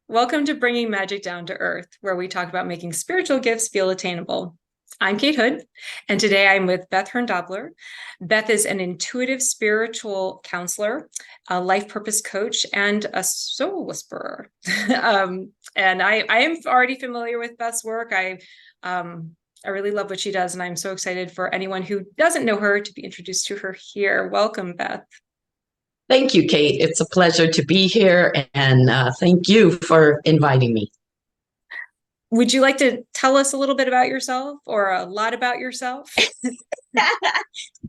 Welcome to Bringing Magic Down to Earth, where we talk about making spiritual gifts feel attainable. I'm Kate Hood, and today I'm with Beth Herndobler. Beth is an intuitive spiritual counselor, a life purpose coach, and a soul whisperer. And I am already familiar with Beth's work. I really love what she does, and I'm so excited for anyone who doesn't know her to be introduced to her here. Welcome, Beth. Thank you, Kate. It's a pleasure to be here, and thank you for inviting me. Would you like to tell us a little bit about yourself or a lot about yourself?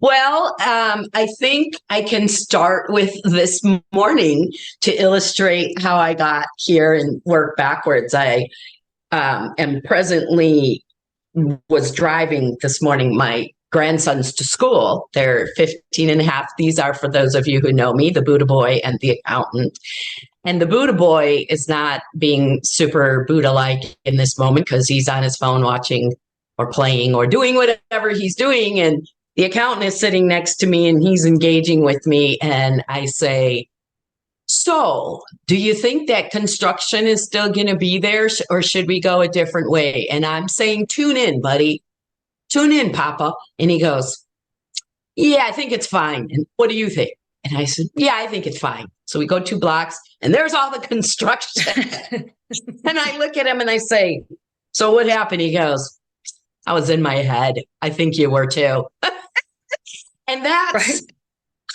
I think I can start with this morning to illustrate how I got here and work backwards. I am presently was driving this morning my grandsons to school. They're 15 and a half. These are, for those of you who know me, the Buddha boy and the accountant. And the Buddha boy is not being super Buddha-like in this moment because he's on his phone watching or playing or doing whatever he's doing. And the accountant is sitting next to me and he's engaging with me. And I say, so do you think that construction is still going to be there or should we go a different way? And I'm saying, tune in, buddy. Tune in, Papa. And he goes, yeah, I think it's fine. And what do you think? And I said, yeah, I think it's fine. So we go 2 blocks and there's all the construction. And I look at him and I say, so what happened? He goes, I was in my head. I think you were too. And that's right.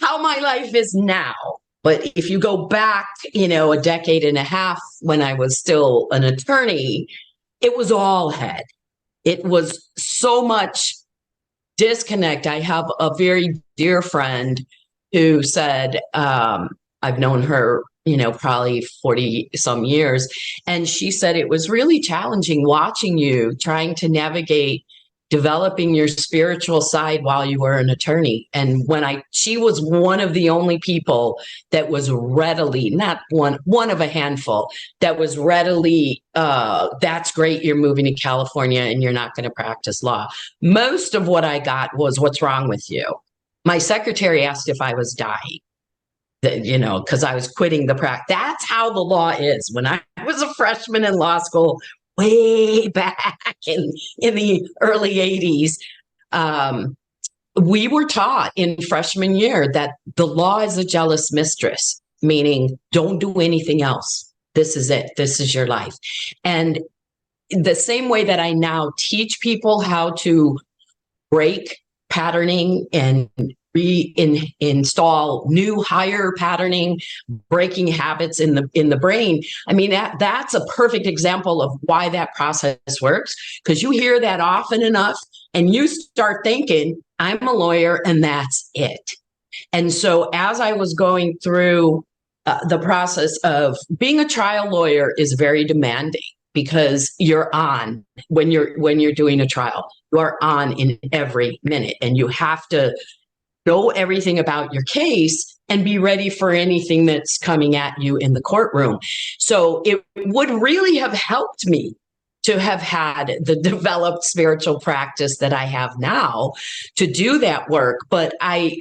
How my life is now. But if you go back, a decade and a half when I was still an attorney, it was all head. It was so much disconnect. I have a very dear friend who said, I've known her, probably 40 some years. And she said it was really challenging watching you trying to navigate developing your spiritual side while you were an attorney. And she was one of the only people that was readily, not one of a handful, that was readily, that's great, you're moving to California and you're not going to practice law. Most of what I got was, what's wrong with you? My secretary asked if I was dying, because I was quitting the practice. That's how the law is. When I was a freshman in law school, way back in the early 80s, we were taught in freshman year that the law is a jealous mistress, meaning don't do anything else. This is it. This is your life. And the same way that I now teach people how to break patterning and install new higher patterning, breaking habits in the brain. I mean, that's a perfect example of why that process works, because you hear that often enough and you start thinking, I'm a lawyer and that's it. And so as I was going through the process of being a trial lawyer is very demanding, because you're on when you're doing a trial, you are on in every minute and you have to know everything about your case and be ready for anything that's coming at you in the courtroom. So it would really have helped me to have had the developed spiritual practice that I have now to do that work. But I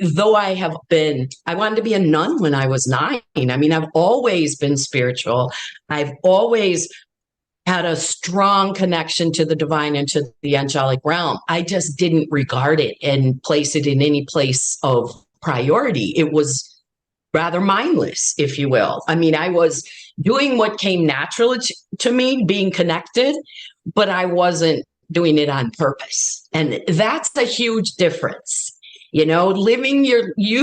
wanted to be a nun when I was 9. I mean, I've always been spiritual. I've always had a strong connection to the divine and to the angelic realm. I just didn't regard it and place it in any place of priority. It was rather mindless, if you will. I mean, I was doing what came natural to me, being connected, but I wasn't doing it on purpose. And that's a huge difference. You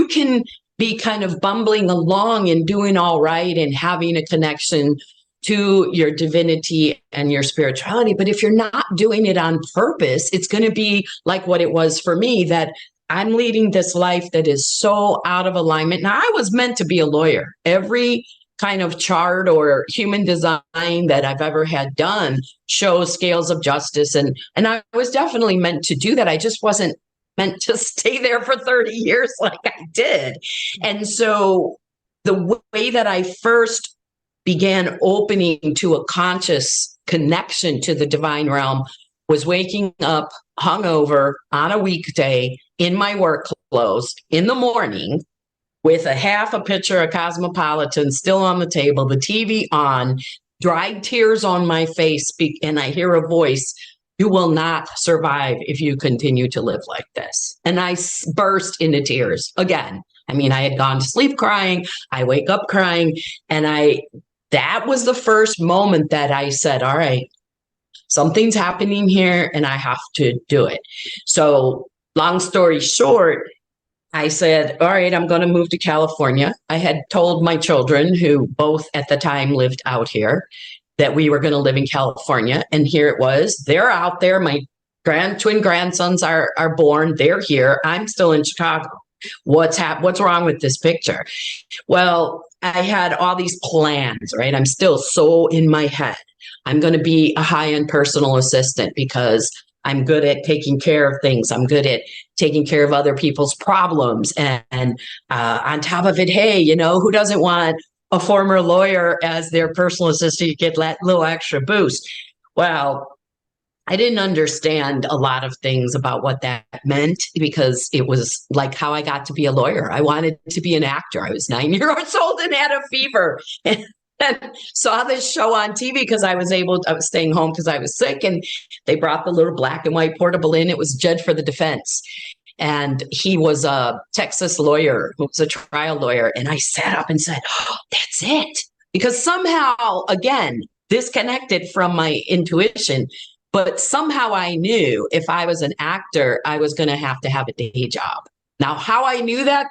can be kind of bumbling along and doing all right and having a connection to your divinity and your spirituality. But if you're not doing it on purpose, it's going to be like what it was for me, that I'm leading this life that is so out of alignment. Now, I was meant to be a lawyer. Every kind of chart or human design that I've ever had done shows scales of justice. And I was definitely meant to do that. I just wasn't meant to stay there for 30 years like I did. And so the way that I first began opening to a conscious connection to the divine realm was waking up hungover on a weekday in my work clothes in the morning with a half a pitcher of Cosmopolitan still on the table, the TV on, dried tears on my face, and I hear a voice, "You will not survive if you continue to live like this." And I burst into tears again. I mean, I had gone to sleep crying. I wake up crying. And that was the first moment that I said, all right, something's happening here and I have to do it. So long story short, I said, all right, I'm going to move to California. I had told my children, who both at the time lived out here, that we were going to live in California. And here it was. They're out there. My twin grandsons are born. They're here. I'm still in Chicago. What's wrong with this picture? Well, I had all these plans, right? I'm still so in my head. I'm going to be a high-end personal assistant because I'm good at taking care of things. I'm good at taking care of other people's problems. And on top of it, hey, you know, who doesn't want a former lawyer as their personal assistant? You get that little extra boost. Well, I didn't understand a lot of things about what that meant because it was like how I got to be a lawyer. I wanted to be an actor. I was 9 years old and had a fever. And saw this show on TV because I was staying home because I was sick, and they brought the little black and white portable in. It was Judge for the Defense. And he was a Texas lawyer who was a trial lawyer. And I sat up and said, oh, that's it. Because somehow, again, disconnected from my intuition, but somehow I knew if I was an actor, I was going to have a day job. Now, how I knew that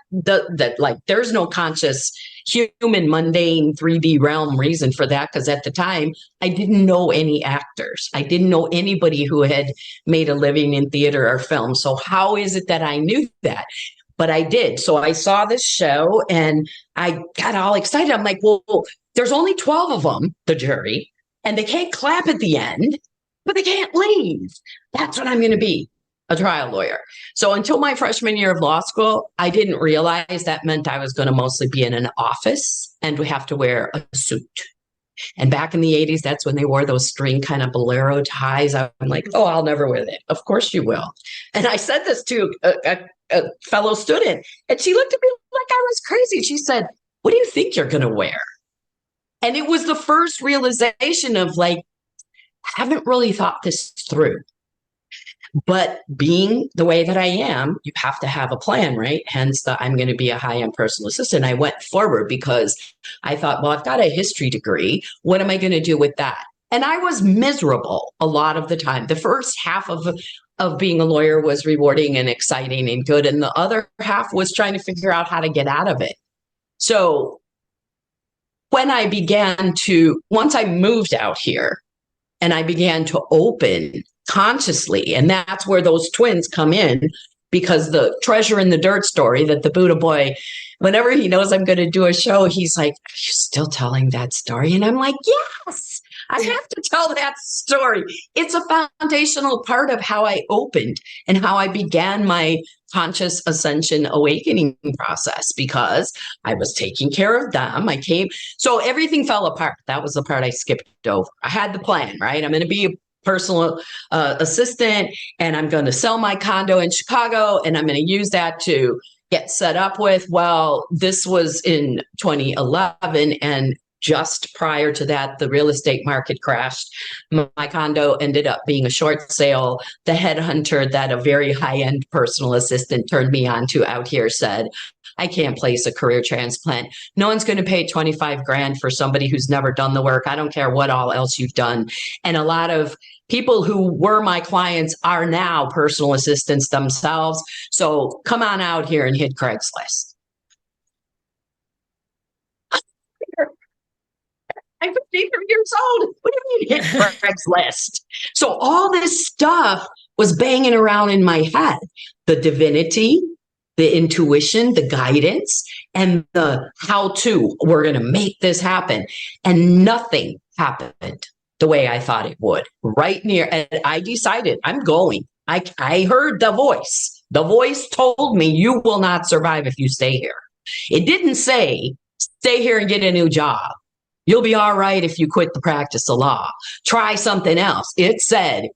like there's no conscious human mundane 3D realm reason for that, because at the time I didn't know any actors. I didn't know anybody who had made a living in theater or film. So how is it that I knew that? But I did. So I saw this show and I got all excited. I'm like, well, there's only 12 of them, the jury, and they can't clap at the end, but they can't leave. That's what I'm going to be. A trial lawyer. So until my freshman year of law school, I didn't realize that meant I was going to mostly be in an office and we have to wear a suit. And back in the 80s, that's when they wore those string kind of bolero ties. I'm like, oh, I'll never wear that. Of course you will. And I said this to a fellow student, and she looked at me like I was crazy. She said, what do you think you're going to wear? And it was the first realization of like, I haven't really thought this through. But being the way that I am, you have to have a plan, right? Hence, I'm going to be a high-end personal assistant. I went forward because I thought, well, I've got a history degree. What am I going to do with that? And I was miserable a lot of the time. The first half of being a lawyer was rewarding and exciting and good. And the other half was trying to figure out how to get out of it. So when I once I moved out here and I began to open consciously. And that's where those twins come in, because the treasure in the dirt story that the Buddha boy, whenever he knows I'm going to do a show, he's like, are you still telling that story? And I'm like, yes, I have to tell that story. It's a foundational part of how I opened and how I began my conscious ascension awakening process, because I was taking care of them. So everything fell apart. That was the part I skipped over. I had the plan, right? I'm going to be a personal assistant, and I'm going to sell my condo in Chicago, and I'm going to use that to get set up with. Well, this was in 2011, and just prior to that, the real estate market crashed. My condo ended up being a short sale. The headhunter that a very high-end personal assistant turned me on to out here said, I can't place a career transplant. No one's going to pay 25 grand for somebody who's never done the work. I don't care what all else you've done. And a lot of people who were my clients are now personal assistants themselves. So come on out here and hit Craigslist. I'm 53 years old. What do you mean hit Craigslist? So all this stuff was banging around in my head. The divinity, the intuition, the guidance, and the how-to. We're going to make this happen. And nothing happened the way I thought it would. Right near, and I decided I'm going. I heard the voice. The voice told me, you will not survive if you stay here. It didn't say, stay here and get a new job. You'll be all right if you quit the practice of law. Try something else. It said,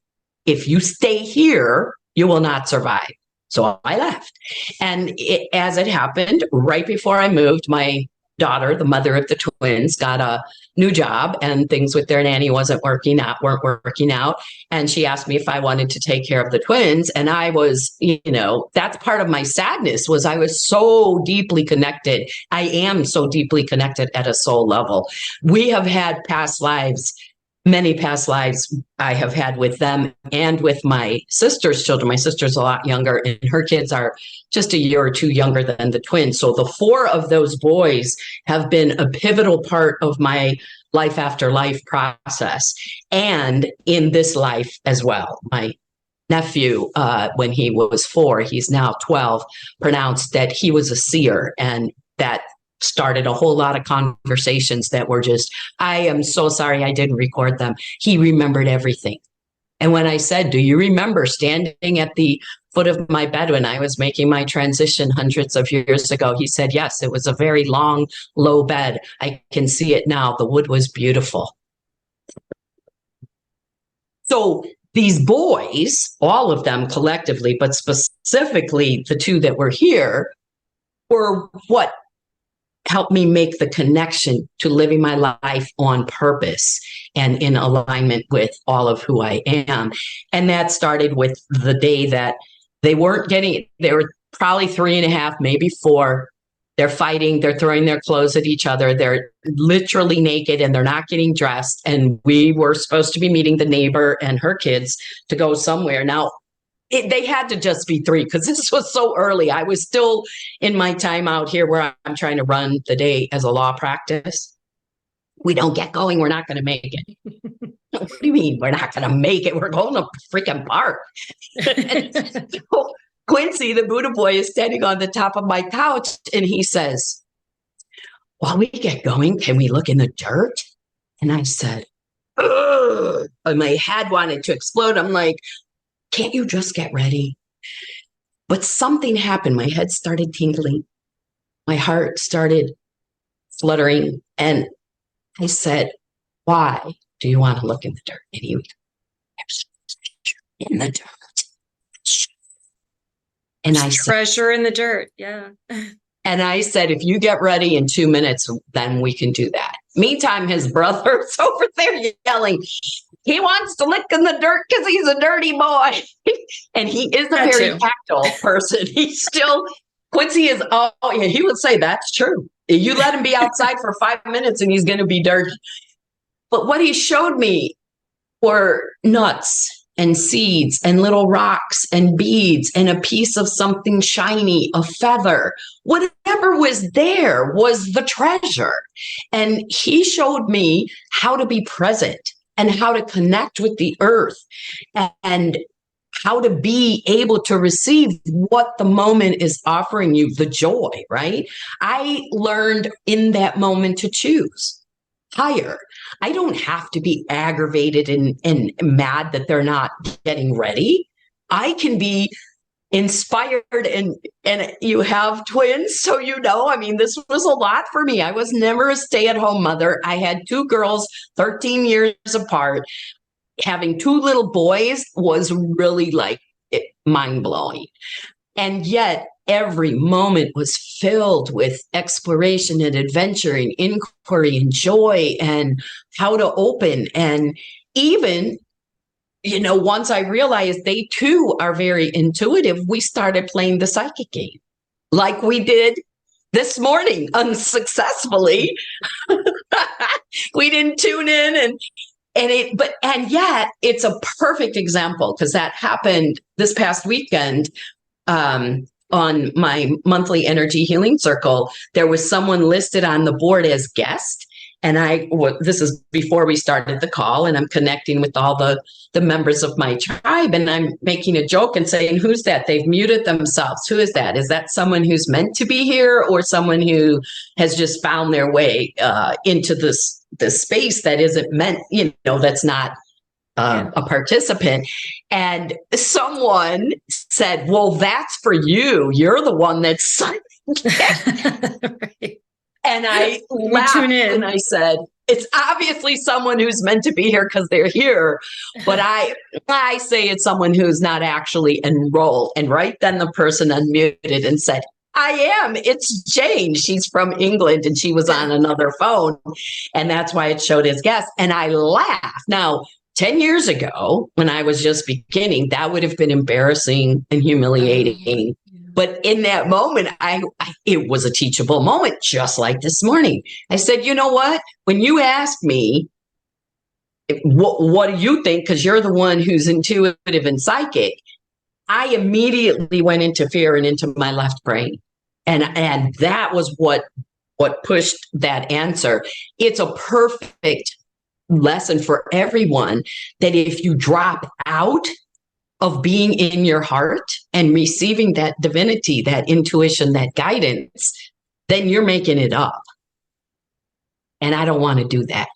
if you stay here, you will not survive. So I left. And as it happened, right before I moved, my daughter, the mother of the twins, got a new job and things with their nanny weren't working out. And she asked me if I wanted to take care of the twins. And I was, that's part of my sadness was I was so deeply connected. I am so deeply connected at a soul level. We have had past lives. Many past lives I have had with them and with my sister's children. My sister's a lot younger and her kids are just a year or two younger than the twins. So the 4 of those boys have been a pivotal part of my life after life process and in this life as well. My nephew, when he was 4, he's now 12, pronounced that he was a seer, and that started a whole lot of conversations that were just, I am so sorry I didn't record them. He remembered everything. And when I said, do you remember standing at the foot of my bed when I was making my transition hundreds of years ago? He said, yes, it was a very long, low bed. I can see it now. The wood was beautiful. So these boys, all of them collectively, but specifically the 2 that were here, were what helped me make the connection to living my life on purpose and in alignment with all of who I am. And that started with the day that they were probably 3.5, maybe 4. They're fighting, they're throwing their clothes at each other. They're literally naked and they're not getting dressed. And we were supposed to be meeting the neighbor and her kids to go somewhere. Now, they had to just be 3 because this was so early. I was still in my time out here where I'm trying to run the day as a law practice. We don't get going, we're not going to make it. What do you mean we're not going to make it? We're going to freaking park. So Quincy, the Buddha boy, is standing on the top of my couch and he says, while we get going, can we look in the dirt? And I said, ugh. And my head wanted to explode. I'm like, can't you just get ready? But something happened. My head started tingling. My heart started fluttering. And I said, why do you want to look in the dirt? And he was in the dirt. And I said, treasure in the dirt. Yeah. And I said, if you get ready in 2 minutes, then we can do that. Meantime, his brother's over there yelling, he wants to lick in the dirt because he's a dirty boy. And he is a very tactile person. He's still, Quincy is, oh yeah, he would say that's true. You let him be outside for 5 minutes and he's going to be dirty. But what he showed me were nuts and seeds and little rocks and beads and a piece of something shiny, a feather. Whatever was there was the treasure. And he showed me how to be present and how to connect with the earth and how to be able to receive what the moment is offering you, the joy, right? I learned in that moment to choose higher. I don't have to be aggravated and mad that they're not getting ready. I can be inspired and you have twins. So, I mean, this was a lot for me. I was never a stay-at-home mother. I had 2 girls, 13 years apart. Having 2 little boys was really mind-blowing. And yet every moment was filled with exploration and adventure and inquiry and joy and how to open. And even, once I realized they too are very intuitive, we started playing the psychic game like we did this morning unsuccessfully. We didn't tune in and yet it's a perfect example because that happened this past weekend. On my monthly energy healing circle, there was someone listed on the board as guest. And this is before we started the call, and I'm connecting with all the members of my tribe. And I'm making a joke and saying, who's that? They've muted themselves. Who is that? Is that someone who's meant to be here or someone who has just found their way into this space that isn't meant, that's not a participant? And someone said, well, that's for you. You're the one that's right. And I laughed and I said, it's obviously someone who's meant to be here because they're here. But I say it's someone who's not actually enrolled. And right then the person unmuted and said, I am. It's Jane. She's from England and she was on another phone. And that's why it showed as guest. And I laughed. Now, 10 years ago, when I was just beginning, that would have been embarrassing and humiliating. But in that moment, it was a teachable moment, just like this morning. I said, you know what? When you asked me, what do you think? Because you're the one who's intuitive and psychic. I immediately went into fear and into my left brain. And that was what pushed that answer. It's a perfect lesson for everyone that if you drop out of being in your heart and receiving that divinity, that intuition, that guidance, then you're making it up. And I don't want to do that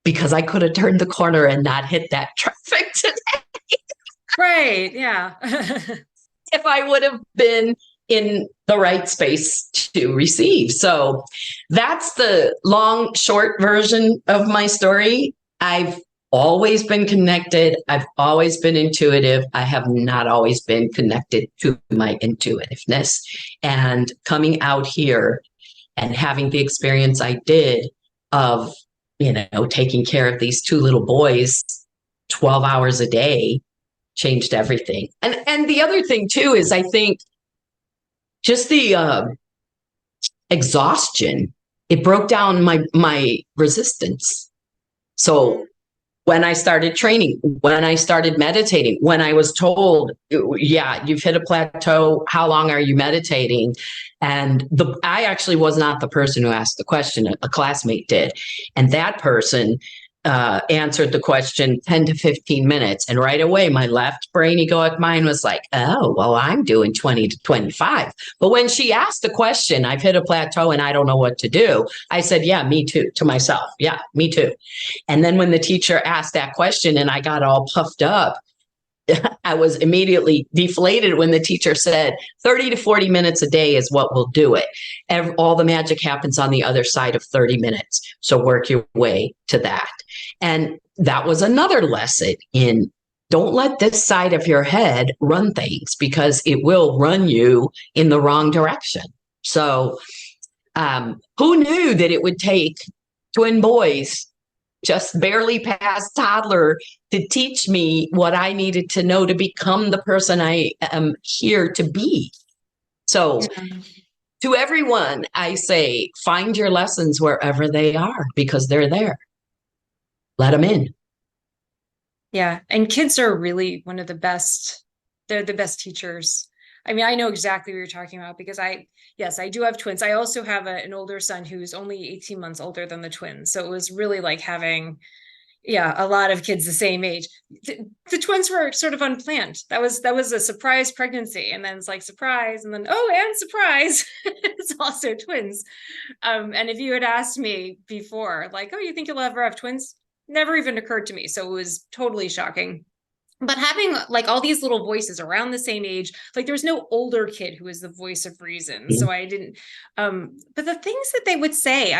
because I could have turned the corner and not hit that traffic today. Right. Yeah. If I would have been in the right space to receive. So that's the long, short version of my story. I've always been connected. I've always been intuitive. I have not always been connected to my intuitiveness. And coming out here and having the experience I did of, taking care of these two little boys 12 hours a day changed everything. And the other thing too is I think just the exhaustion, it broke down my resistance. So when I started training, when I started meditating, when I was told, yeah, you've hit a plateau, how long are you meditating? And I actually was not the person who asked the question, a classmate did. And that person answered the question 10 to 15 minutes. And right away, my left brain egoic mind was like, oh, well, I'm doing 20 to 25. But when she asked the question, I've hit a plateau and I don't know what to do. I said, yeah, me too, to myself. Yeah, me too. And then when the teacher asked that question and I got all puffed up, I was immediately deflated when the teacher said 30 to 40 minutes a day is what will do it. All the magic happens on the other side of 30 minutes. So work your way to that. And that was another lesson in don't let this side of your head run things because it will run you in the wrong direction. So who knew that it would take twin boys just barely past toddler to teach me what I needed to know to become the person I am here to be. So to everyone, I say, find your lessons wherever they are because they're there. Let them in. Yeah. And kids are really one of the best. They're the best teachers. I mean, I know exactly what you're talking about because yes, I do have twins. I also have an older son who's only 18 months older than the twins. So it was really like having, a lot of kids the same age. The twins were sort of unplanned. That was a surprise pregnancy. And then it's like surprise. And then, and surprise, it's also twins. And if you had asked me before, like, you think you'll ever have twins? Never even occurred to me. So it was totally shocking. But having like all these little voices around the same age, like there was no older kid who was the voice of reason. So I didn't, but the things that they would say,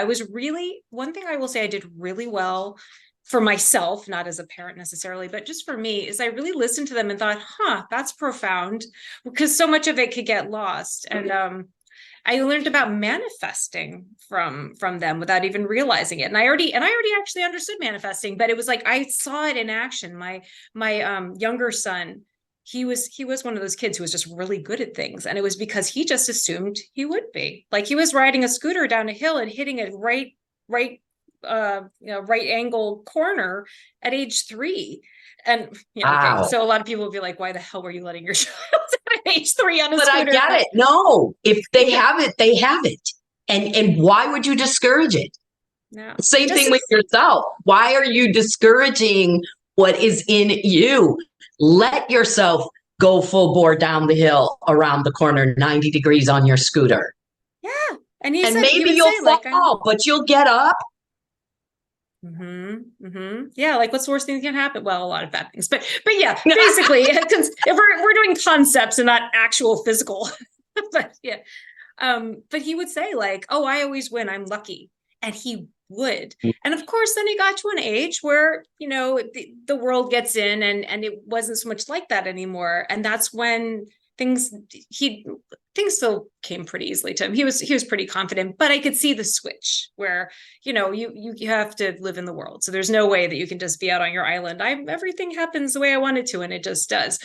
one thing I will say I did really well for myself, not as a parent necessarily, but just for me, is I really listened to them and thought, that's profound, because so much of it could get lost. And I learned about manifesting from them without even realizing it. And I already actually understood manifesting, but it was like I saw it in action. My younger son, he was one of those kids who was just really good at things. And it was because he just assumed he would be. Like he was riding a scooter down a hill and hitting a right angle corner at age 3. And Wow. Okay, so a lot of people will be like, why the hell were you letting your child at age 3 on a scooter? But I get it. No, if they have it, they have it. And why would you discourage it? No. Same thing with yourself. Why are you discouraging what is in you? Let yourself go full bore down the hill, around the corner, 90 degrees on your scooter. Yeah. And maybe you'll fall, but you'll get up. Yeah, like what's the worst thing that can happen? Well, a lot of bad things, but yeah, basically, if we're doing concepts and not actual physical, but yeah, but he would say like, "Oh, I always win. I'm lucky," and he would. And of course, then he got to an age where the world gets in, and it wasn't so much like that anymore. And that's when things he things still came pretty easily to him. He was pretty confident, but I could see the switch where, you have to live in the world. So there's no way that you can just be out on your island. Everything happens the way I want it to, and it just does.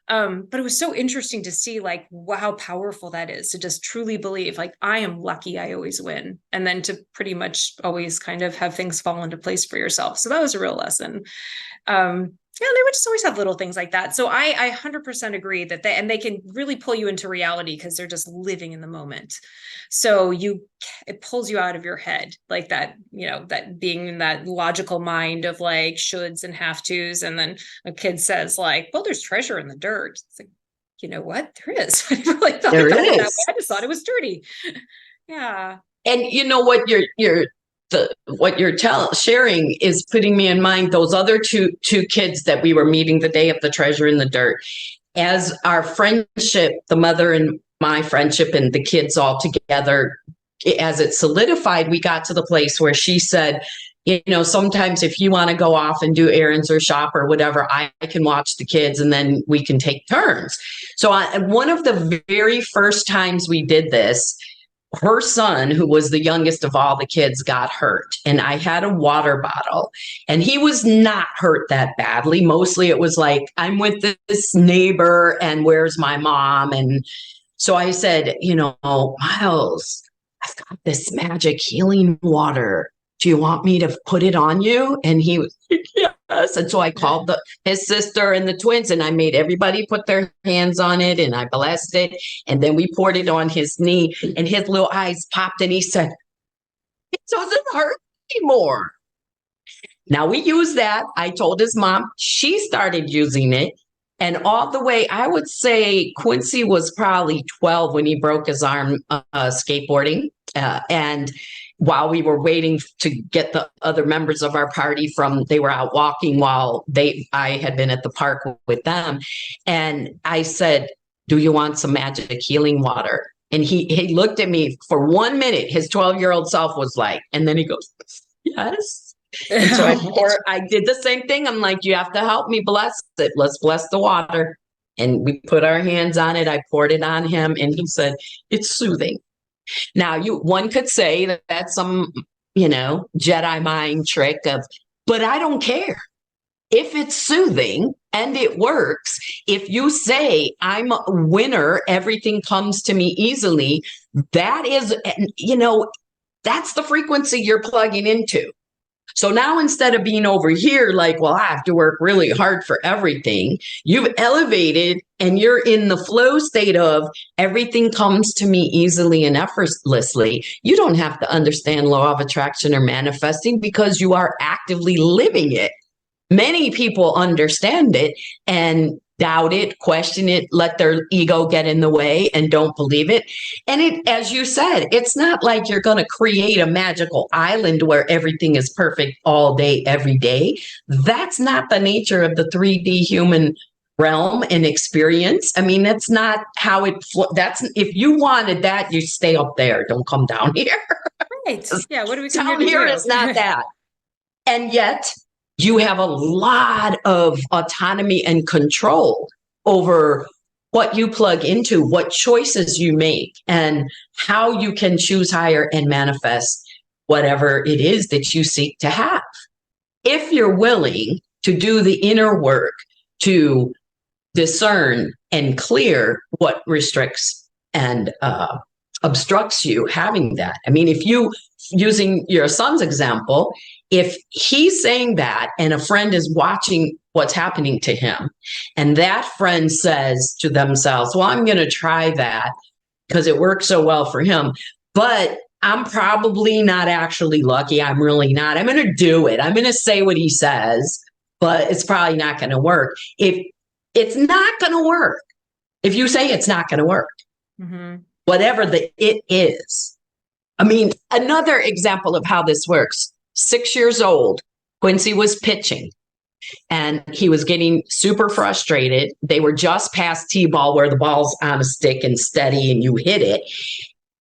But it was so interesting to see like how powerful that is, to just truly believe like I am lucky, I always win, and then to pretty much always kind of have things fall into place for yourself. So that was a real lesson. Yeah, they would just always have little things like that. So I 100% agree that they can really pull you into reality because they're just living in the moment. So it pulls you out of your head like that, that being in that logical mind of like shoulds and have tos. And then a kid says like, well, there's treasure in the dirt. It's like, you know what? There is. I really thought There about it that way. is. I just thought it was dirty. Yeah. And you know what sharing is putting me in mind those other two kids that we were meeting the day of the treasure in the dirt. As our friendship, the mother and my friendship and the kids all together, as it solidified, we got to the place where she said, sometimes if you want to go off and do errands or shop or whatever, I can watch the kids and then we can take turns. So one of the very first times we did this, her son, who was the youngest of all the kids, got hurt. And I had a water bottle and he was not hurt that badly. Mostly it was like, I'm with this neighbor and where's my mom? And so I said, Miles, I've got this magic healing water. Do you want me to put it on you? And he was like, yes. And so I called his sister and the twins and I made everybody put their hands on it and I blessed it. And then we poured it on his knee and his little eyes popped and he said, it doesn't hurt anymore. Now we use that. I told his mom, she started using it. And all the way, I would say Quincy was probably 12 when he broke his arm skateboarding. And while we were waiting to get the other members of our party they were out walking while I had been at the park with them. And I said, do you want some magic healing water? And he looked at me for 1 minute. His 12-year-old self was like, and then he goes, yes. And so I did the same thing. I'm like, you have to help me bless it. Let's bless the water. And we put our hands on it. I poured it on him and he said, it's soothing. Now, one could say that that's some, Jedi mind trick but I don't care. If it's soothing and it works, if you say I'm a winner, everything comes to me easily, that is, that's the frequency you're plugging into. So now instead of being over here, like, well, I have to work really hard for everything, you've elevated and you're in the flow state of everything comes to me easily and effortlessly. You don't have to understand law of attraction or manifesting because you are actively living it. Many people understand it and doubt it, question it, let their ego get in the way and don't believe it. And as you said, it's not like you're going to create a magical island where everything is perfect all day, every day. That's not the nature of the 3D human realm and experience. I mean, that's not how if you wanted that, you stay up there. Don't come down here. Right. Yeah. What do we come here? It's not that. And yet, you have a lot of autonomy and control over what you plug into, what choices you make, and how you can choose higher and manifest whatever it is that you seek to have. If you're willing to do the inner work to discern and clear what restricts and obstructs you having that. I mean, if you, using your son's example, if he's saying that and a friend is watching what's happening to him and that friend says to themselves, well, I'm going to try that because it works so well for him, but I'm probably not actually lucky. I'm really not. I'm going to do it. I'm going to say what he says, but it's probably not going to work. If it's not going to work, if you say it's not going to work, whatever it is. I mean, another example of how this works. 6 years old, Quincy was pitching and he was getting super frustrated. They were just past T-ball where the ball's on a stick and steady and you hit it.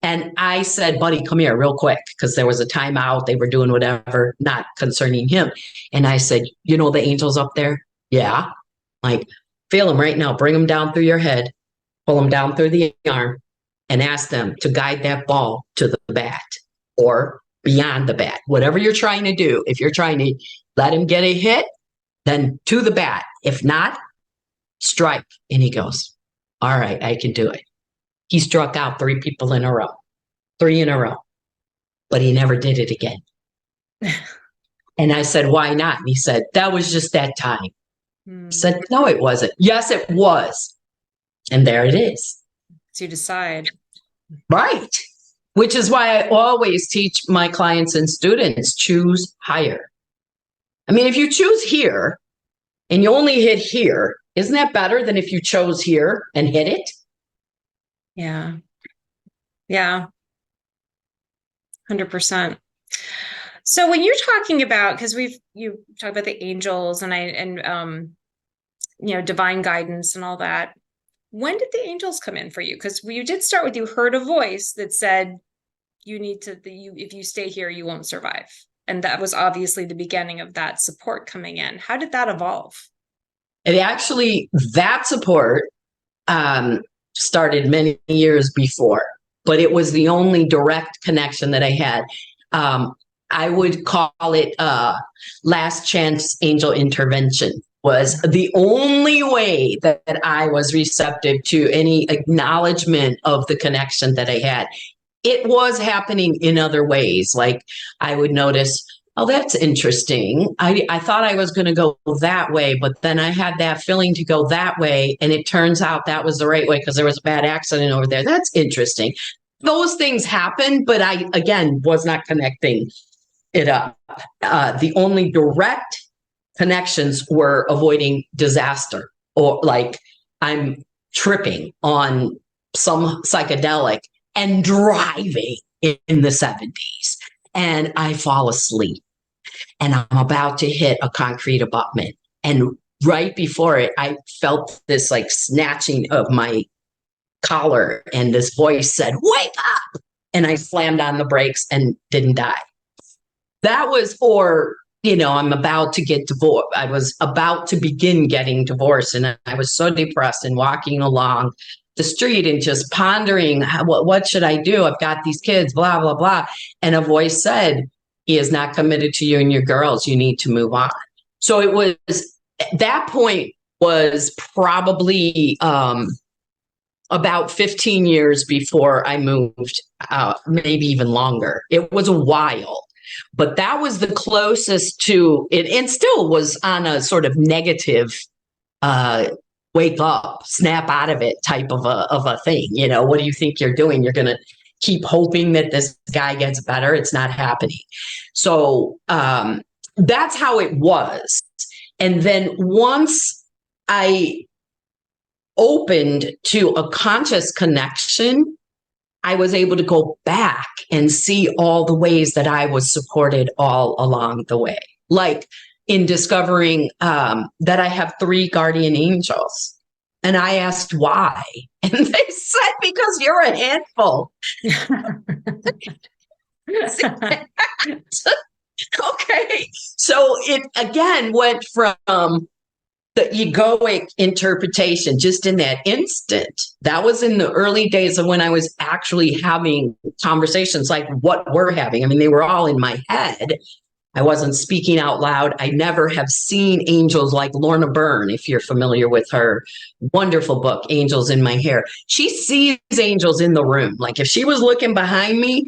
And I said, buddy, come here real quick, because there was a timeout. They were doing whatever, not concerning him. And I said, the angels up there? Yeah. Like, feel them right now. Bring them down through your head. pull them down through the arm, and ask them to guide that ball to the bat or beyond the bat. Whatever you're trying to do, if you're trying to let him get a hit, then to the bat. If not, strike. And he goes, all right, I can do it. He struck out 3 people in a row, 3 in a row, but he never did it again. And I said, why not? And he said, that was just that time. I said, no, it wasn't. Yes, it was. And there it is. So you decide. Right. Which is why I always teach my clients and students, choose higher. I mean, if you choose here and you only hit here, isn't that better than if you chose here and hit it? Yeah. Yeah. 100%. So when you're talking about, because you talk about the angels and divine guidance and all that, when did the angels come in for you? Because you did start with, you heard a voice that said, you need to, if you stay here, you won't survive. And that was obviously the beginning of that support coming in. How did that evolve? It actually, that support started many years before, but it was the only direct connection that I had. I would call it last chance angel intervention. Was the only way that I was receptive to any acknowledgement of the connection that I had. It was happening in other ways. Like I would notice, oh, that's interesting. I thought I was going to go that way, but then I had that feeling to go that way. And it turns out that was the right way because there was a bad accident over there. That's interesting. Those things happen, but I, again, was not connecting it up. The only direct connections were avoiding disaster, or like I'm tripping on some psychedelic and driving in the 70s and I fall asleep and I'm about to hit a concrete abutment. And right before it, I felt this like snatching of my collar and this voice said, wake up. And I slammed on the brakes and didn't die. That was for, I'm about to get divorced. I was about to begin getting divorced. And I was so depressed and walking along the street and just pondering, what should I do? I've got these kids, blah, blah, blah. And a voice said, he is not committed to you and your girls. You need to move on. So it was, that point was probably about 15 years before I moved, maybe even longer. It was a while. But that was the closest to it, and still was on a sort of negative wake up, snap out of it type of a thing. What do you think you're doing? You're going to keep hoping that this guy gets better. It's not happening. So that's how it was. And then once I opened to a conscious connection, I was able to go back and see all the ways that I was supported all along the way. Like in discovering that I have 3 guardian angels. And I asked why. And they said, because you're a handful. Okay. So it again went from the egoic interpretation just in that instant. That was in the early days of when I was actually having conversations like what we're having. I mean, they were all in my head. I wasn't speaking out loud. I never have seen angels like Lorna Byrne, if you're familiar with her wonderful book, Angels in My Hair. She sees angels in the room. Like if she was looking behind me,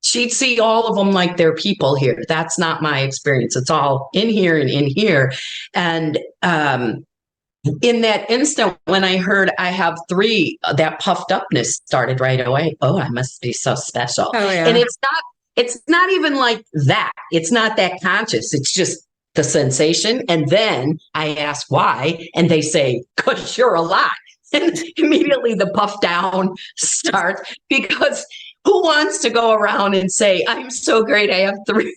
she'd see all of them like they're people here. That's not my experience. It's all in here and in here. And in that instant, when I heard I have 3, that puffed upness started right away. Oh, I must be so special. Oh, yeah. And it's not even like that. It's not that conscious. It's just the sensation. And then I ask why, and they say, because you're alive. And immediately the puff down starts, because who wants to go around and say, I'm so great, I have 3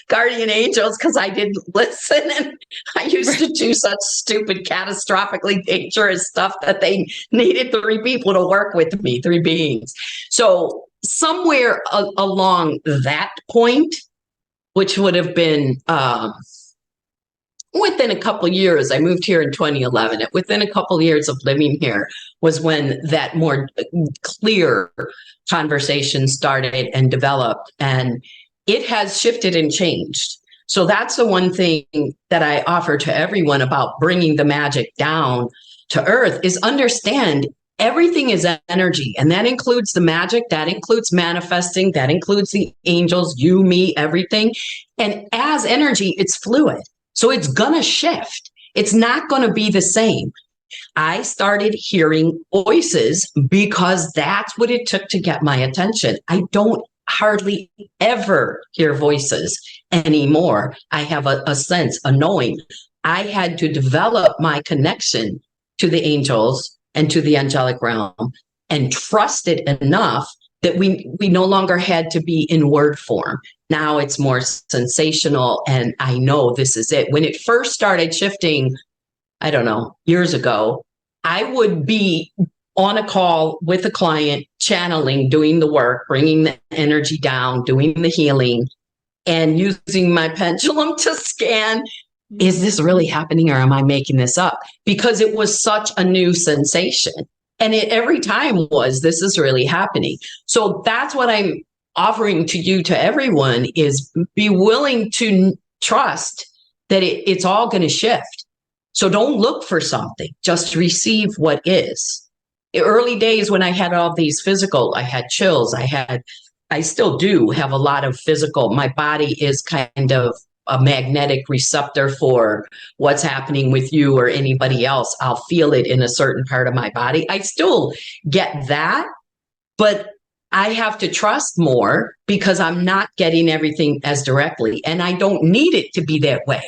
guardian angels because I didn't listen and I used to do such stupid, catastrophically dangerous stuff that they needed 3 people to work with me, 3 beings. So somewhere along that point, which would have been within a couple of years, I moved here in 2011. Within a couple of years of living here was when that more clear conversation started and developed, and it has shifted and changed. So that's the one thing that I offer to everyone about bringing the magic down to earth is understand everything is energy. And that includes the magic, that includes manifesting, that includes the angels, you, me, everything. And as energy, it's fluid. So it's going to shift. It's not going to be the same. I started hearing voices because that's what it took to get my attention. I don't hardly ever hear voices anymore. I have a sense, a knowing. I had to develop my connection to the angels and to the angelic realm and trust it enough that we no longer had to be in word form. Now it's more sensational, and I know this is it. When it first started shifting, I don't know, years ago, I would be on a call with a client, channeling, doing the work, bringing the energy down, doing the healing, and using my pendulum to scan, is this really happening or am I making this up? Because it was such a new sensation. And it every time was, this is really happening. So that's what I'm offering to you, to everyone, is be willing to trust that it's all going to shift. So don't look for something, just receive what is. The early days when I had all these physical, I had chills, I still do have a lot of physical, my body is kind of a magnetic receptor for what's happening with you or anybody else. I'll feel it in a certain part of my body. I still get that, but I have to trust more because I'm not getting everything as directly, and I don't need it to be that way.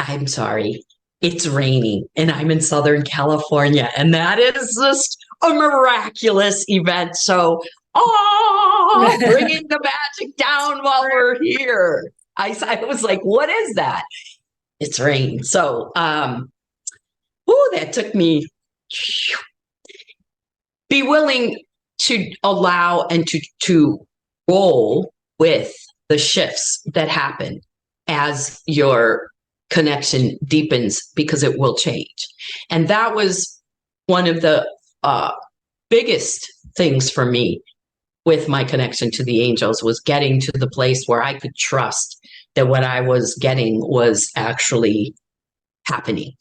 I'm sorry, it's raining and I'm in Southern California, and that is just a miraculous event. So, bringing the magic down while we're here. I was like, what is that? It's rain. So, that took me. Be willing to allow and to roll with the shifts that happen as your connection deepens, because it will change. And that was one of the biggest things for me with my connection to the angels, was getting to the place where I could trust that what I was getting was actually happening.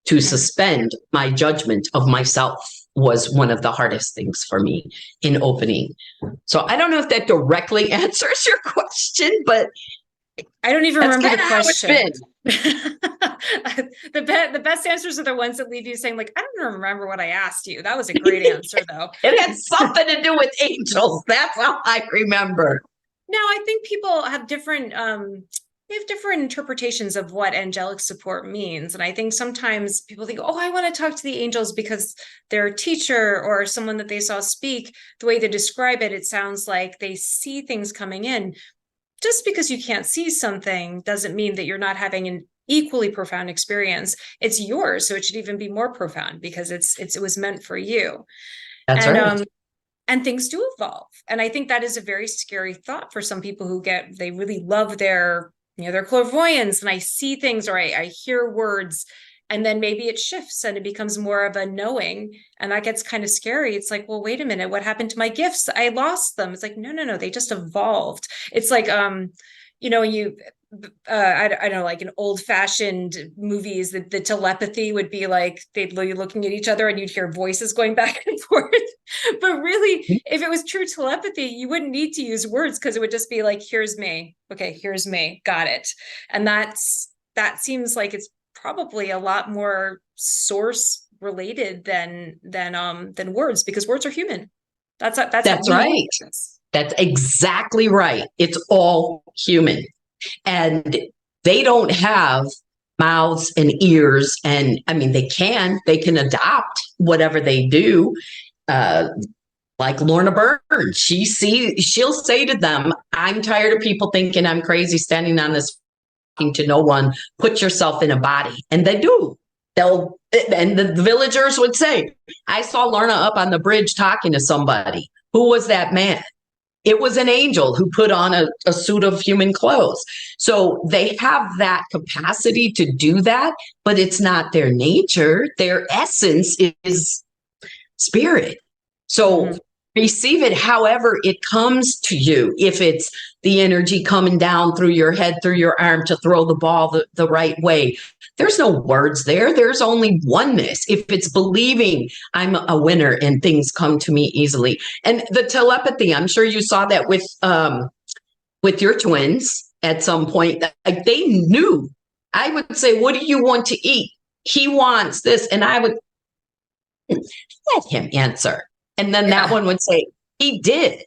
To suspend my judgment of myself was one of the hardest things for me in opening. So I don't know if that directly answers your question, but I don't even remember the question. The best answers are the ones that leave you saying, like, I don't remember what I asked you. That was a great answer, though. It had something to do with angels. That's all I remember. Now, I think people have different interpretations of what angelic support means. And I think sometimes people think, oh, I want to talk to the angels because their teacher or someone that they saw speak, the way they describe it, it sounds like they see things coming in. Just because you can't see something doesn't mean that you're not having an equally profound experience. It's yours, so it should even be more profound because it was meant for you. That's right. And things do evolve. And I think that is a very scary thought for some people who they really love their clairvoyance, and I see things, or I hear words, and then maybe it shifts and it becomes more of a knowing, and that gets kind of scary. It's like, well, wait a minute, what happened to my gifts? I lost them. It's like, no, they just evolved. It's like, I don't know, like in old fashioned movies, the telepathy would be like, they'd be looking at each other and you'd hear voices going back and forth. But really, if it was true telepathy, you wouldn't need to use words, because it would just be like, here's me. Okay, here's me. Got it. And that seems like it's probably a lot more source related than words, because words are human. That's right. That's exactly right. It's all human. And they don't have mouths and ears. And I mean, they can adopt whatever they do. Like Lorna Burns, she'll say to them, I'm tired of people thinking I'm crazy standing on this talking to no one. Put yourself in a body. And they do. And the villagers would say, I saw Lorna up on the bridge talking to somebody. Who was that man? It was an angel who put on a suit of human clothes. So they have that capacity to do that, but it's not their nature. Their essence is spirit. So receive it however it comes to you. If it's the energy coming down through your head, through your arm to throw the ball the right way, there's no words there. There's only oneness. If it's believing I'm a winner and things come to me easily. And the telepathy, I'm sure you saw that with your twins at some point. Like they knew. I would say, what do you want to eat? He wants this. And I would let him answer. And then that one would say, he did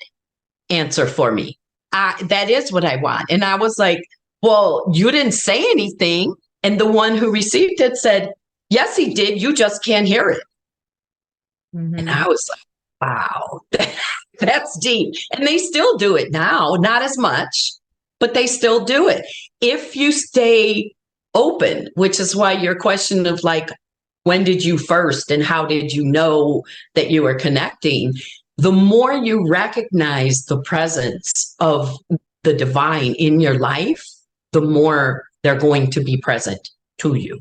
answer for me. That is what I want. And I was like, well, you didn't say anything. And the one who received it said, yes, he did. You just can't hear it. And I was like, wow, that's deep. And they still do it now, not as much, but they still do it. If you stay open, which is why your question of like, when did you first and how did you know that you were connecting? The more you recognize the presence of the divine in your life, the more they're going to be present to you.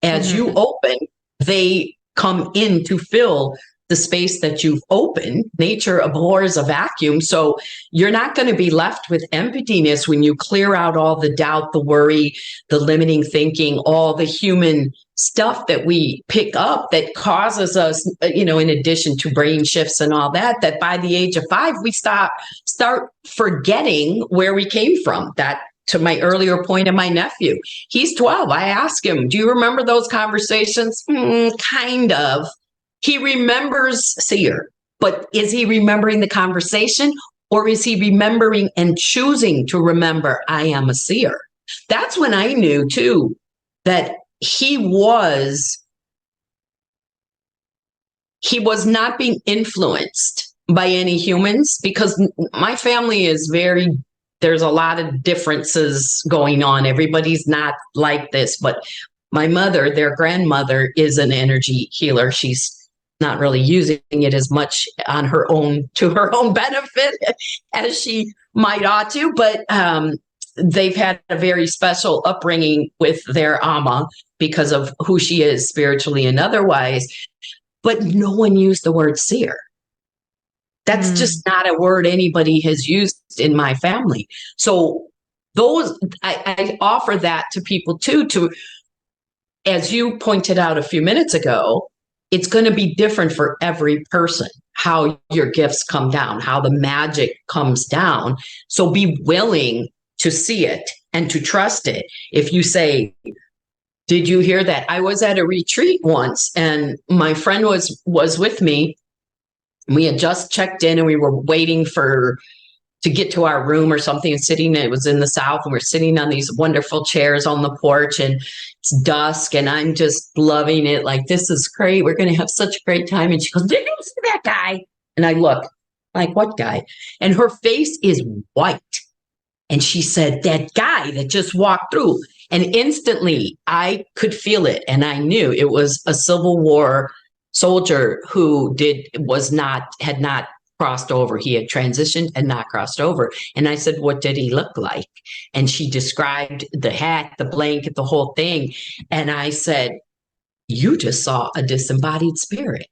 As you open, they come in to fill the space that you've opened. Nature abhors a vacuum. So you're not going to be left with emptiness when you clear out all the doubt, the worry, the limiting thinking, all the human stuff that we pick up that causes us, in addition to brain shifts and all that, that by the age of 5, we start forgetting where we came from. That, to my earlier point of my nephew, he's 12. I asked him, do you remember those conversations? Kind of. He remembers seer, but is he remembering the conversation, or is he remembering and choosing to remember I am a seer? That's when I knew too that he was not being influenced by any humans, because my family is there's a lot of differences going on. Everybody's not like this, but my mother, their grandmother, is an energy healer. She's not really using it as much on her own, to her own benefit as she might ought to, but they've had a very special upbringing with their Amma because of who she is spiritually and otherwise. But no one used the word seer. That's just not a word anybody has used in my family. So I offer that to people too, as you pointed out a few minutes ago, it's going to be different for every person, how your gifts come down, how the magic comes down. So be willing to see it and to trust it. If you say, did you hear that? I was at a retreat once and my friend was with me. We had just checked in and we were waiting to get to our room or something, and it was in the South, and we're sitting on these wonderful chairs on the porch, and it's dusk, and I'm just loving it. Like, this is great. We're going to have such a great time. And she goes, did you see that guy? And I look, like, what guy? And her face is white. And she said, that guy that just walked through. And instantly I could feel it. And I knew it was a Civil War soldier who had not crossed over. He had transitioned and not crossed over. And I said, what did he look like? And she described the hat, the blanket, the whole thing. And I said, you just saw a disembodied spirit.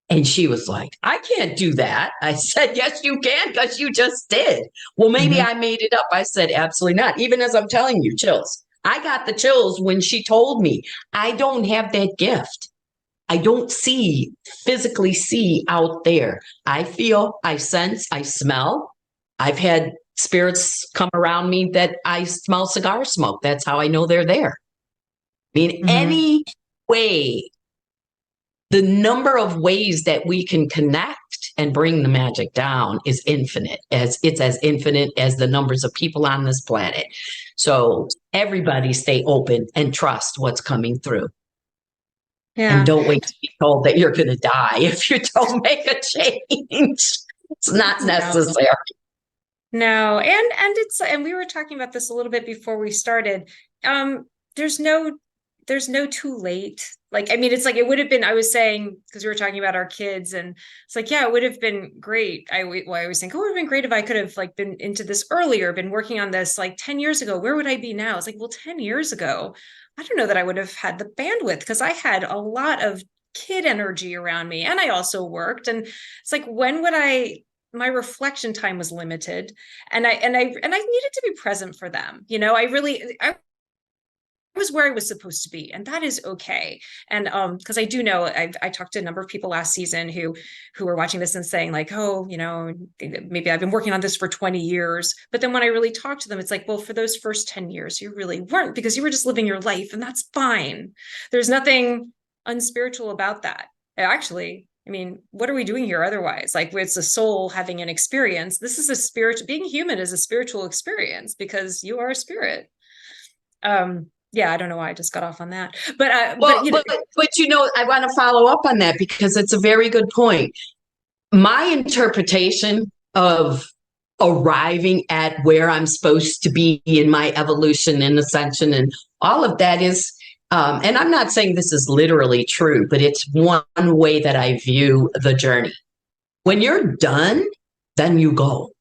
And she was like, I can't do that. I said, yes, you can, because you just did. Well, maybe I made it up. I said, absolutely not. Even as I'm telling you, chills. I got the chills when she told me. I don't have that gift. I don't physically see out there. I feel, I sense, I smell. I've had spirits come around me that I smell cigar smoke. That's how I know they're there. I mean, any way, the number of ways that we can connect and bring the magic down is infinite. It's as infinite as the numbers of people on this planet. So everybody stay open and trust what's coming through. Yeah. And don't wait to be told that you're going to die if you don't make a change. It's not necessary. No. And we were talking about this a little bit before we started. There's no too late. Like, I mean, it's like, it would have been, I was saying, because we were talking about our kids, and it's like, yeah, it would have been great. I always think, oh, it would have been great if I could have like been into this earlier, been working on this like 10 years ago. Where would I be now? It's like, well, 10 years ago, I don't know that I would have had the bandwidth, because I had a lot of kid energy around me, and I also worked. And it's like, when would I, my reflection time was limited, and I needed to be present for them. You know, I was where I was supposed to be, and that is okay. And because I do know, I talked to a number of people last season who were watching this and saying like, oh, you know, maybe I've been working on this for 20 years. But then when I really talked to them, it's like, well, for those first 10 years, you really weren't, because you were just living your life, and that's fine. There's nothing unspiritual about that. Actually, I mean, what are we doing here otherwise? Like, it's a soul having an experience. This is a spiritual, being human is a spiritual experience, because you are a spirit. Yeah, I don't know why I just got off on that, but you know, I want to follow up on that, because it's a very good point. My interpretation of arriving at where I'm supposed to be in my evolution and ascension and all of that is, and I'm not saying this is literally true, but it's one way that I view the journey. When you're done, then you go.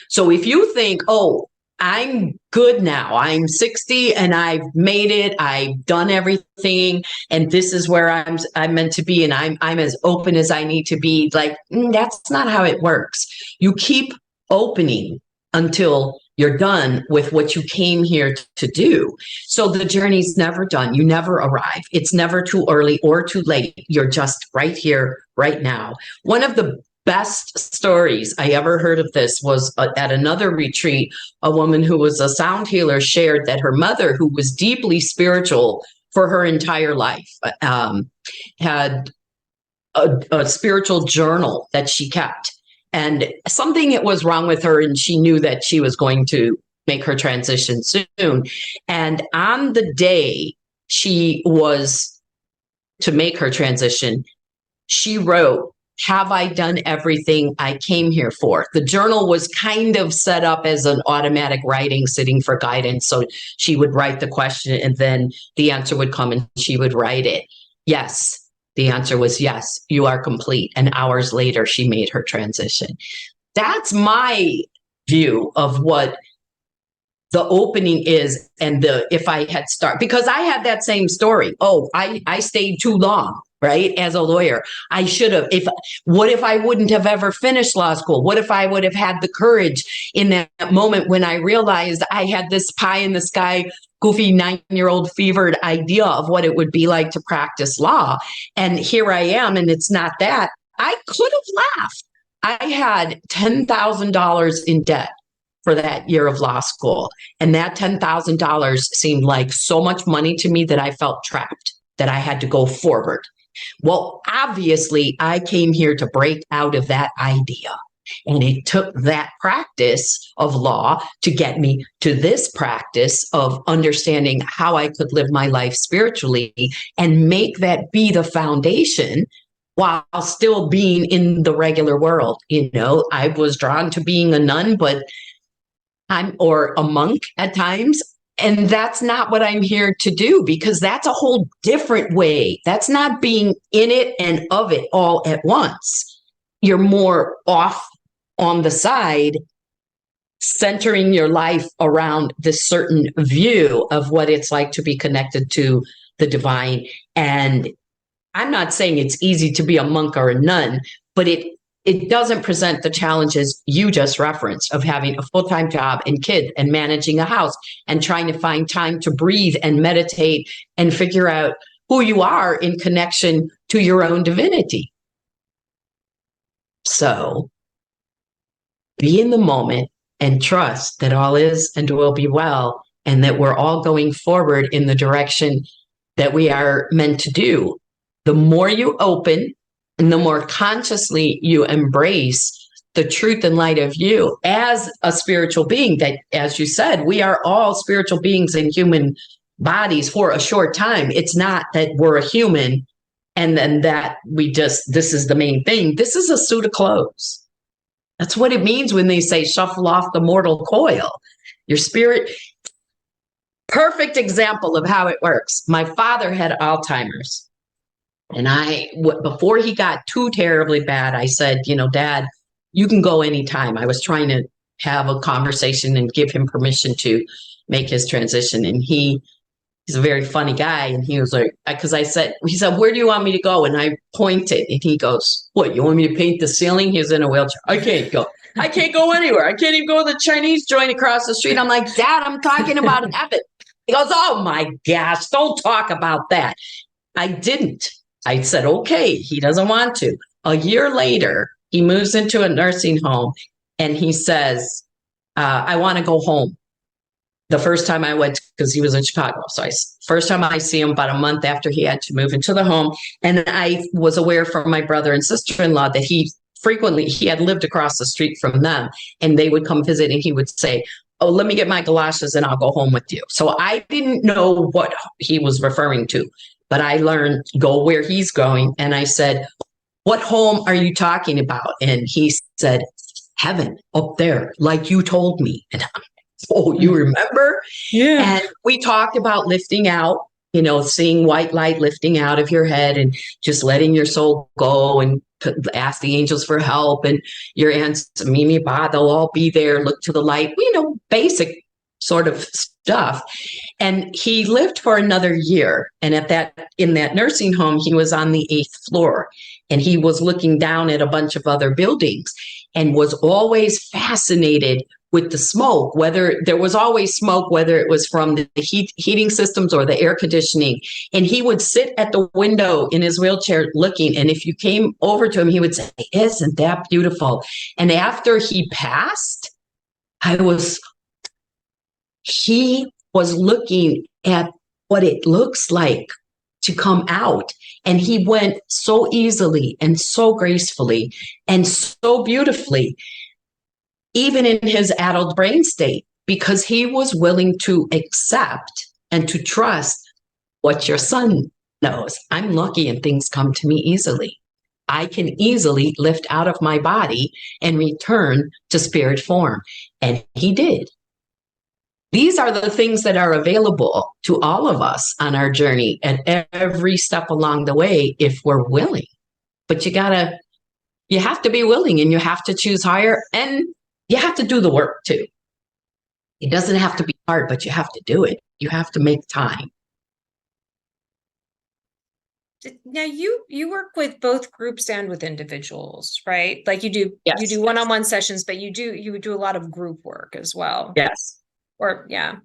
So if you think, oh, I'm good now, I'm 60 and I've made it, I've done everything, and this is where I'm meant to be, and I'm as open as I need to be, like, that's not how it works. You keep opening until you're done with what you came here to do. So the journey's never done. You never arrive. It's never too early or too late. You're just right here, right now. One of the best stories I ever heard of this was at another retreat. A woman who was a sound healer shared that her mother, who was deeply spiritual for her entire life, had a spiritual journal that she kept. And something that was wrong with her, and she knew that she was going to make her transition soon. And on the day she was to make her transition, she wrote, "Have I done everything I came here for?" The journal was kind of set up as an automatic writing, sitting for guidance. So she would write the question, and then the answer would come, and she would write it. Yes. The answer was yes, you are complete. And hours later, she made her transition. That's my view of what the opening is. And if I had started, because I had that same story. Oh, I stayed too long, right? As a lawyer, I should have, what if I wouldn't have ever finished law school? What if I would have had the courage in that moment when I realized I had this pie in the sky, goofy 9-year-old fevered idea of what it would be like to practice law. And here I am, and it's not that. I could have laughed. I had $10,000 in debt for that year of law school. And that $10,000 seemed like so much money to me that I felt trapped, that I had to go forward. Well, obviously, I came here to break out of that idea. And it took that practice of law to get me to this practice of understanding how I could live my life spiritually and make that be the foundation while still being in the regular world. You know, I was drawn to being a nun, or a monk at times. And that's not what I'm here to do, because that's a whole different way. That's not being in it and of it all at once. You're more off on the side, centering your life around this certain view of what it's like to be connected to the divine. And I'm not saying it's easy to be a monk or a nun, but it doesn't present the challenges you just referenced of having a full-time job and kids and managing a house and trying to find time to breathe and meditate and figure out who you are in connection to your own divinity. So be in the moment and trust that all is and will be well, and that we're all going forward in the direction that we are meant to do. The more you open and the more consciously you embrace the truth and light of you as a spiritual being, that, as you said, we are all spiritual beings in human bodies for a short time. It's not that we're a human and then that this is the main thing. This is a suit of clothes. That's what it means when they say shuffle off the mortal coil. Your spirit, perfect example of how it works. My father had Alzheimer's. And before he got too terribly bad, I said, Dad, you can go anytime. I was trying to have a conversation and give him permission to make his transition. And he's a very funny guy. And he was like, because he said, where do you want me to go? And I pointed and he goes, what, you want me to paint the ceiling? He's in a wheelchair. I can't go. I can't go anywhere. I can't even go to the Chinese joint across the street. I'm like, Dad, I'm talking about heaven. He goes, oh my gosh, don't talk about that. I didn't. I said, okay, he doesn't want to. A year later, he moves into a nursing home and he says, I want to go home. The first time I went, because he was in Chicago. So first time I see him about a month after he had to move into the home. And I was aware from my brother and sister-in-law that he had lived across the street from them and they would come visit and he would say, oh, let me get my galoshes and I'll go home with you. So I didn't know what he was referring to. But I learned, go where he's going. And I said, what home are you talking about? And he said, heaven up there, like you told me. And I'm, oh, you remember? Yeah. And we talked about lifting out, seeing white light lifting out of your head and just letting your soul go and ask the angels for help. And your aunts, Mimi, Ba, they'll all be there. Look to the light, basic sort of stuff. And he lived for another year. And in that nursing home, he was on the 8th floor and he was looking down at a bunch of other buildings and was always fascinated with the smoke, whether there was always smoke, whether it was from the heating systems or the air conditioning. And he would sit at the window in his wheelchair looking. And if you came over to him, he would say, isn't that beautiful? And after he passed, he was looking at what it looks like to come out. And he went so easily and so gracefully and so beautifully, even in his adult brain state, because he was willing to accept and to trust what your son knows. I'm lucky and things come to me easily. I can easily lift out of my body and return to spirit form. And he did. These are the things that are available to all of us on our journey at every step along the way, if we're willing. But you have to be willing and you have to choose higher and you have to do the work too. It doesn't have to be hard, but you have to do it. You have to make time. Now you work with both groups and with individuals, right? Like you do, Yes, you do one-on-one sessions, but you do a lot of group work as well. Yes. Or yeah.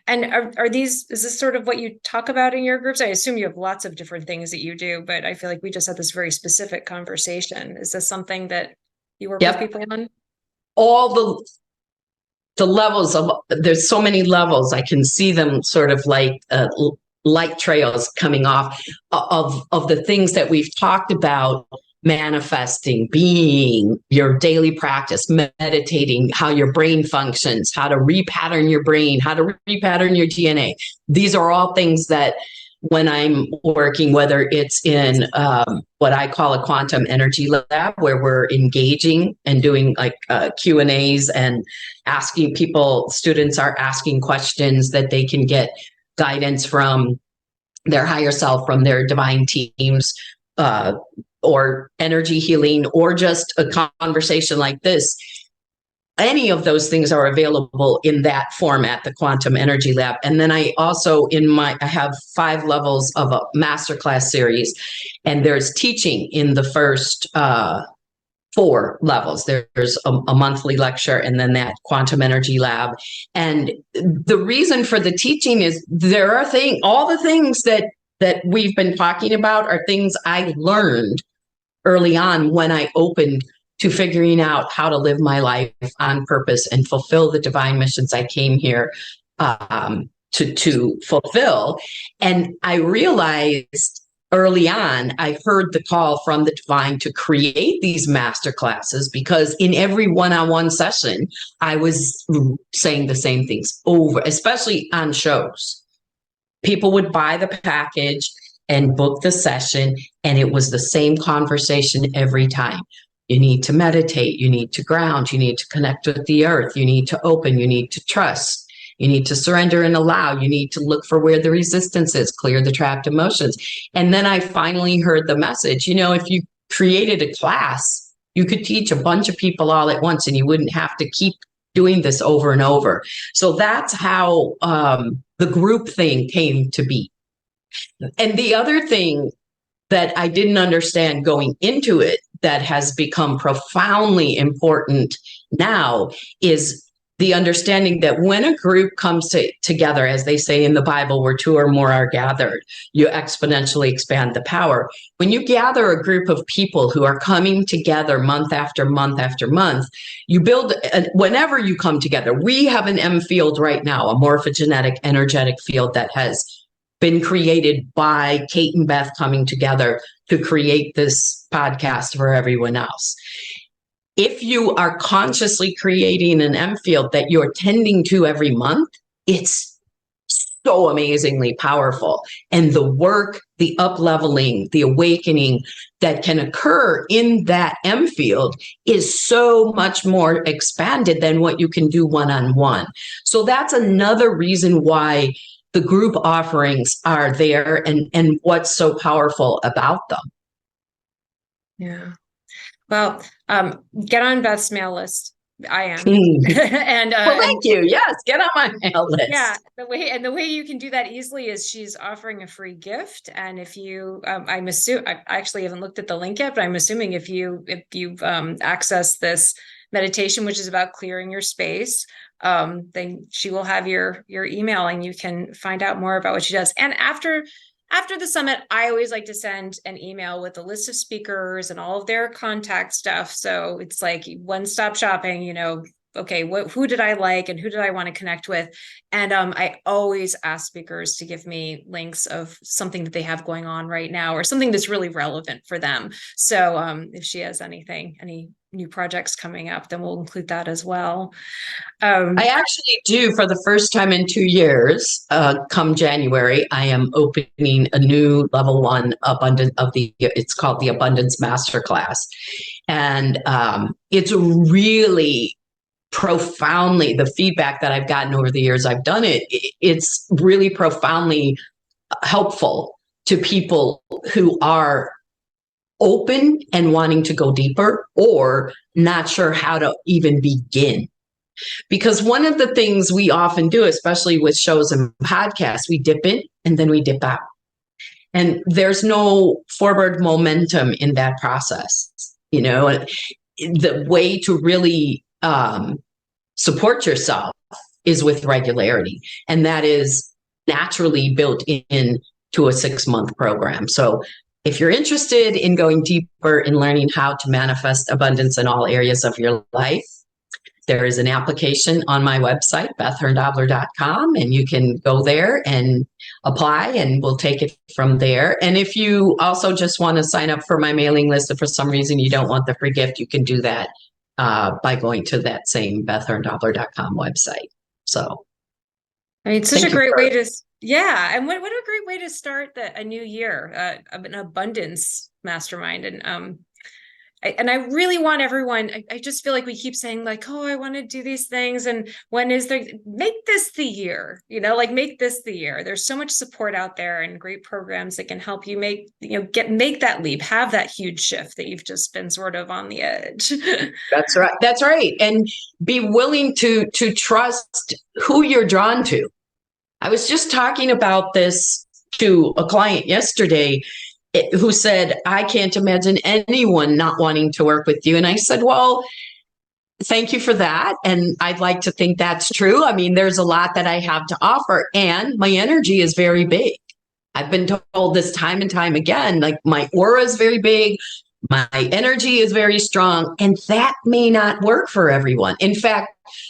And is this sort of what you talk about in your groups? I assume you have lots of different things that you do, but I feel like we just had this very specific conversation. Is this something that you work with people on? All the levels there's so many levels. I can see them sort of like light trails coming off of the things that we've talked about. Manifesting, being, your daily practice, meditating, how your brain functions, how to repattern your brain, how to repattern your DNA. These are all things that when I'm working, whether it's in what I call a quantum energy lab, where we're engaging and doing like Q&As and asking people, students are asking questions that they can get guidance from their higher self, from their divine teams, or energy healing, or just a conversation like this. Any of those things are available in that format, the Quantum Energy Lab. And then I also I have 5 levels of a masterclass series, and there's teaching in the first 4 levels. There's a monthly lecture and then that Quantum Energy Lab. And the reason for the teaching is there are all the things that we've been talking about are things I learned early on when I opened to figuring out how to live my life on purpose and fulfill the divine missions I came here to fulfill. And I realized early on, I heard the call from the divine to create these master classes, because in every one-on-one session, I was saying the same things over, especially on shows. People would buy the package and book the session, and it was the same conversation every time. You need to meditate, you need to ground, you need to connect with the earth, you need to open, you need to trust, You need to surrender and allow. You need to look for where the resistance is, clear the trapped emotions. And then I finally heard the message, if you created a class, you could teach a bunch of people all at once and you wouldn't have to keep doing this over and over. So that's how the group thing came to be. And the other thing that I didn't understand going into it that has become profoundly important now is the understanding that when a group comes together, as they say in the Bible, where two or more are gathered, you exponentially expand the power. When you gather a group of people who are coming together month after month after month, you build, whenever you come together, we have an M field right now, a morphogenetic energetic field that has been created by Kate and Beth coming together to create this podcast for everyone else. If you are consciously creating an M field that you're tending to every month, it's so amazingly powerful. And the work, the up-leveling, the awakening that can occur in that M field is so much more expanded than what you can do one-on-one. So that's another reason why the group offerings are there and what's so powerful about them. Yeah. Well, get on Beth's mail list. I am. And well, thank you. Yes, get on my mail list. Yeah, the way you can do that easily is she's offering a free gift, and if you, I actually haven't looked at the link yet, but I'm assuming if you access this meditation, which is about clearing your space, then she will have your email, and you can find out more about what she does. And after the summit, I always like to send an email with a list of speakers and all of their contact stuff. So it's like one-stop shopping, okay, who did I like and who did I want to connect with? And I always ask speakers to give me links of something that they have going on right now or something that's really relevant for them. So if she has any new projects coming up, then we'll include that as well. I actually do, for the first time in 2 years, come January, I am opening a new level 1 it's called the Abundance Masterclass. And it's really profoundly, the feedback that I've gotten over the years I've done it's really profoundly helpful to people who are open and wanting to go deeper or not sure how to even begin. Because one of the things we often do, especially with shows and podcasts, we dip in and then we dip out. And there's no forward momentum in that process. The way to really support yourself is with regularity. And that is naturally built in to a 6-month program. So if you're interested in going deeper in learning how to manifest abundance in all areas of your life, there is an application on my website, BethHerndobler.com, and you can go there and apply, and we'll take it from there. And if you also just want to sign up for my mailing list, if for some reason you don't want the free gift, you can do that by going to that same BethHerndobler.com website. So, I mean, it's such a great way to, yeah. And what a great way to start a new year, an abundance mastermind. And I really want everyone, I just feel like we keep saying like, oh, I want to do these things. And make this the year, make this the year. There's so much support out there and great programs that can help you make that leap, have that huge shift that you've just been sort of on the edge. That's right. That's right. And be willing to trust who you're drawn to. I was just talking about this to a client yesterday who said, I can't imagine anyone not wanting to work with you. And I said, well, thank you for that. And I'd like to think that's true. I mean, there's a lot that I have to offer, and my energy is very big. I've been told this time and time again, like my aura is very big, my energy is very strong, and that may not work for everyone. In fact,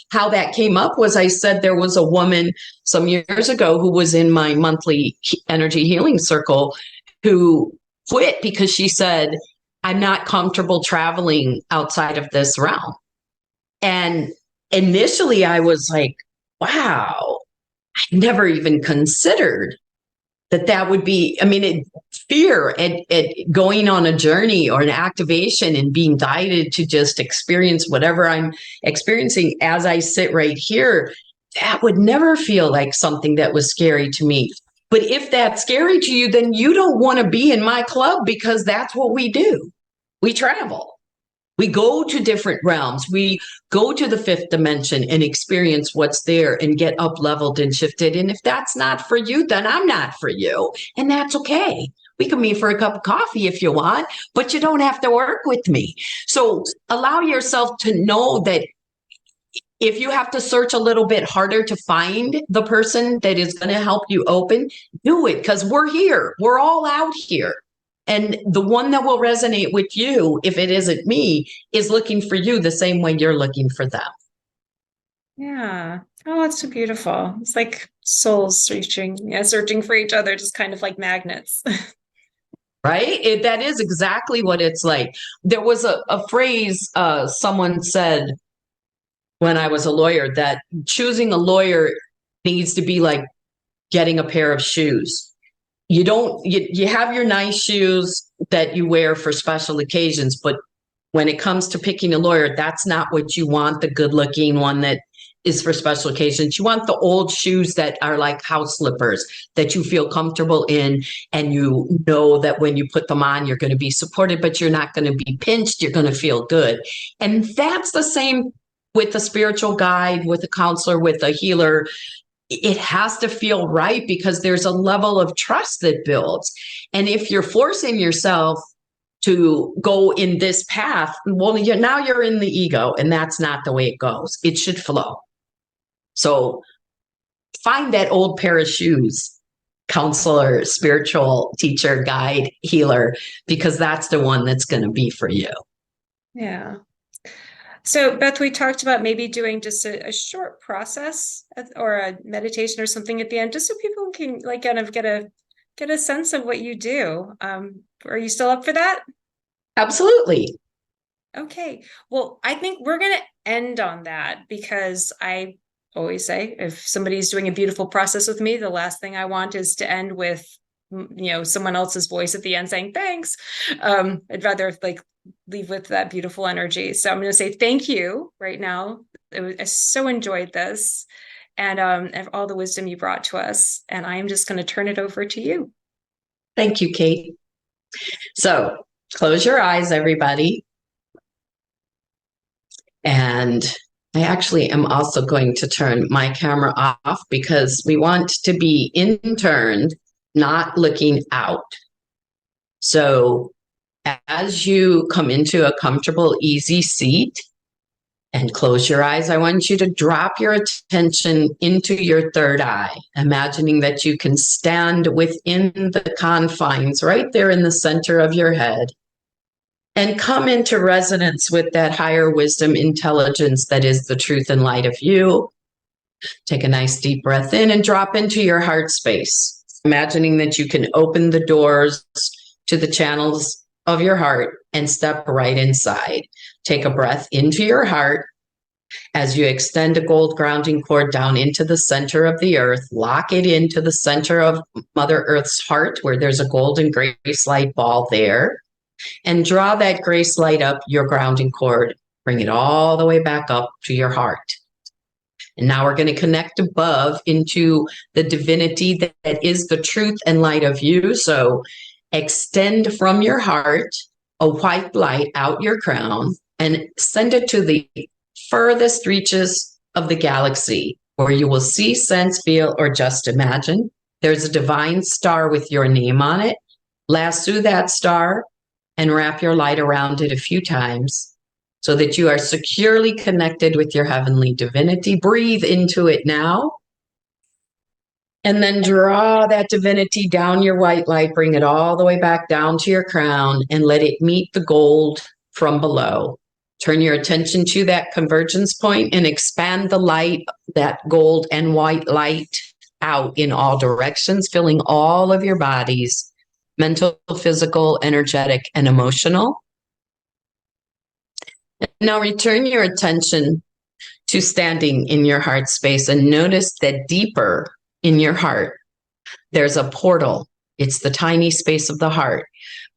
how that came up was I said there was a woman some years ago who was in my monthly energy healing circle who quit because she said, I'm not comfortable traveling outside of this realm. And initially I was like, wow, I never even considered that would be, fear at going on a journey or an activation and being guided to just experience whatever I'm experiencing as I sit right here that would never feel like something that was scary to me. But if that's scary to you, then you don't want to be in my club, because that's what we do. We travel. We go to different realms. We go to the fifth dimension and experience what's there and get up leveled and shifted. And if that's not for you, then I'm not for you. And that's okay. We can meet for a cup of coffee if you want, but you don't have to work with me. So allow yourself to know that if you have to search a little bit harder to find the person that is going to help you open, do it, because we're here. We're all out here. And the one that will resonate with you, if it isn't me, is looking for you the same way you're looking for them. Yeah. Oh, it's so beautiful. It's like souls searching for each other, just kind of like magnets. Right? That is exactly what it's like. There was a phrase someone said when I was a lawyer, that choosing a lawyer needs to be like getting a pair of shoes. You have your nice shoes that you wear for special occasions, but when it comes to picking a lawyer, that's not what you want, the good looking one that is for special occasions. You want the old shoes that are like house slippers that you feel comfortable in, and you know that when you put them on, you're going to be supported, but you're not going to be pinched. You're going to feel good. And that's the same with a spiritual guide, with a counselor, with a healer. It has to feel right, because there's a level of trust that builds. And if you're forcing yourself to go in this path, well, now you're in the ego, and that's not the way it goes. It should flow. So find that old pair of shoes, counselor, spiritual teacher, guide, healer, because that's the one that's going to be for you. Yeah. So Beth, we talked about maybe doing just a short process or a meditation or something at the end, just so people can like kind of get a sense of what you do. Are you still up for that? Absolutely. Okay. Well, I think we're going to end on that, because I always say if somebody's doing a beautiful process with me, the last thing I want is to end with, someone else's voice at the end saying thanks. I'd rather like leave with that beautiful energy. So I'm going to say thank you right now. I so enjoyed this, and all the wisdom you brought to us. And I am just going to turn it over to you. Thank you, Kate. So close your eyes, everybody. And I actually am also going to turn my camera off, because we want to be interned, not looking out. So as you come into a comfortable, easy seat and close your eyes, I want you to drop your attention into your third eye, imagining that you can stand within the confines right there in the center of your head, and come into resonance with that higher wisdom intelligence that is the truth and light of you. Take a nice deep breath in and drop into your heart space, imagining that you can open the doors to the channels of your heart and step right inside. Take a breath into your heart as you extend a gold grounding cord down into the center of the earth. Lock it into the center of Mother Earth's heart, where there's a golden grace light ball there. And draw that grace light up your grounding cord. Bring it all the way back up to your heart. And now we're going to connect above into the divinity that is the truth and light of you. So extend from your heart a white light out your crown and send it to the furthest reaches of the galaxy, where you will see, sense, feel, or just imagine. There's a divine star with your name on it. Lasso that star and wrap your light around it a few times so that you are securely connected with your heavenly divinity. Breathe into it now. And then draw that divinity down your white light, bring it all the way back down to your crown, and let it meet the gold from below. Turn your attention to that convergence point and expand the light, that gold and white light, out in all directions, filling all of your bodies, mental, physical, energetic, and emotional. Now return your attention to standing in your heart space, and notice that deeper in your heart, there's a portal. It's the tiny space of the heart.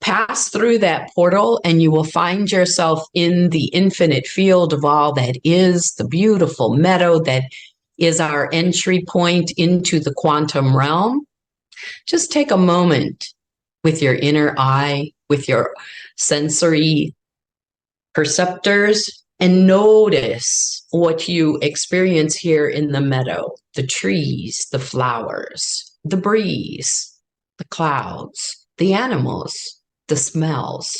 Pass through that portal and you will find yourself in the infinite field of all that is, the beautiful meadow that is our entry point into the quantum realm. Just take a moment with your inner eye, with your sensory perceptors, and notice what you experience here in the meadow, the trees, the flowers, the breeze, the clouds, the animals, the smells.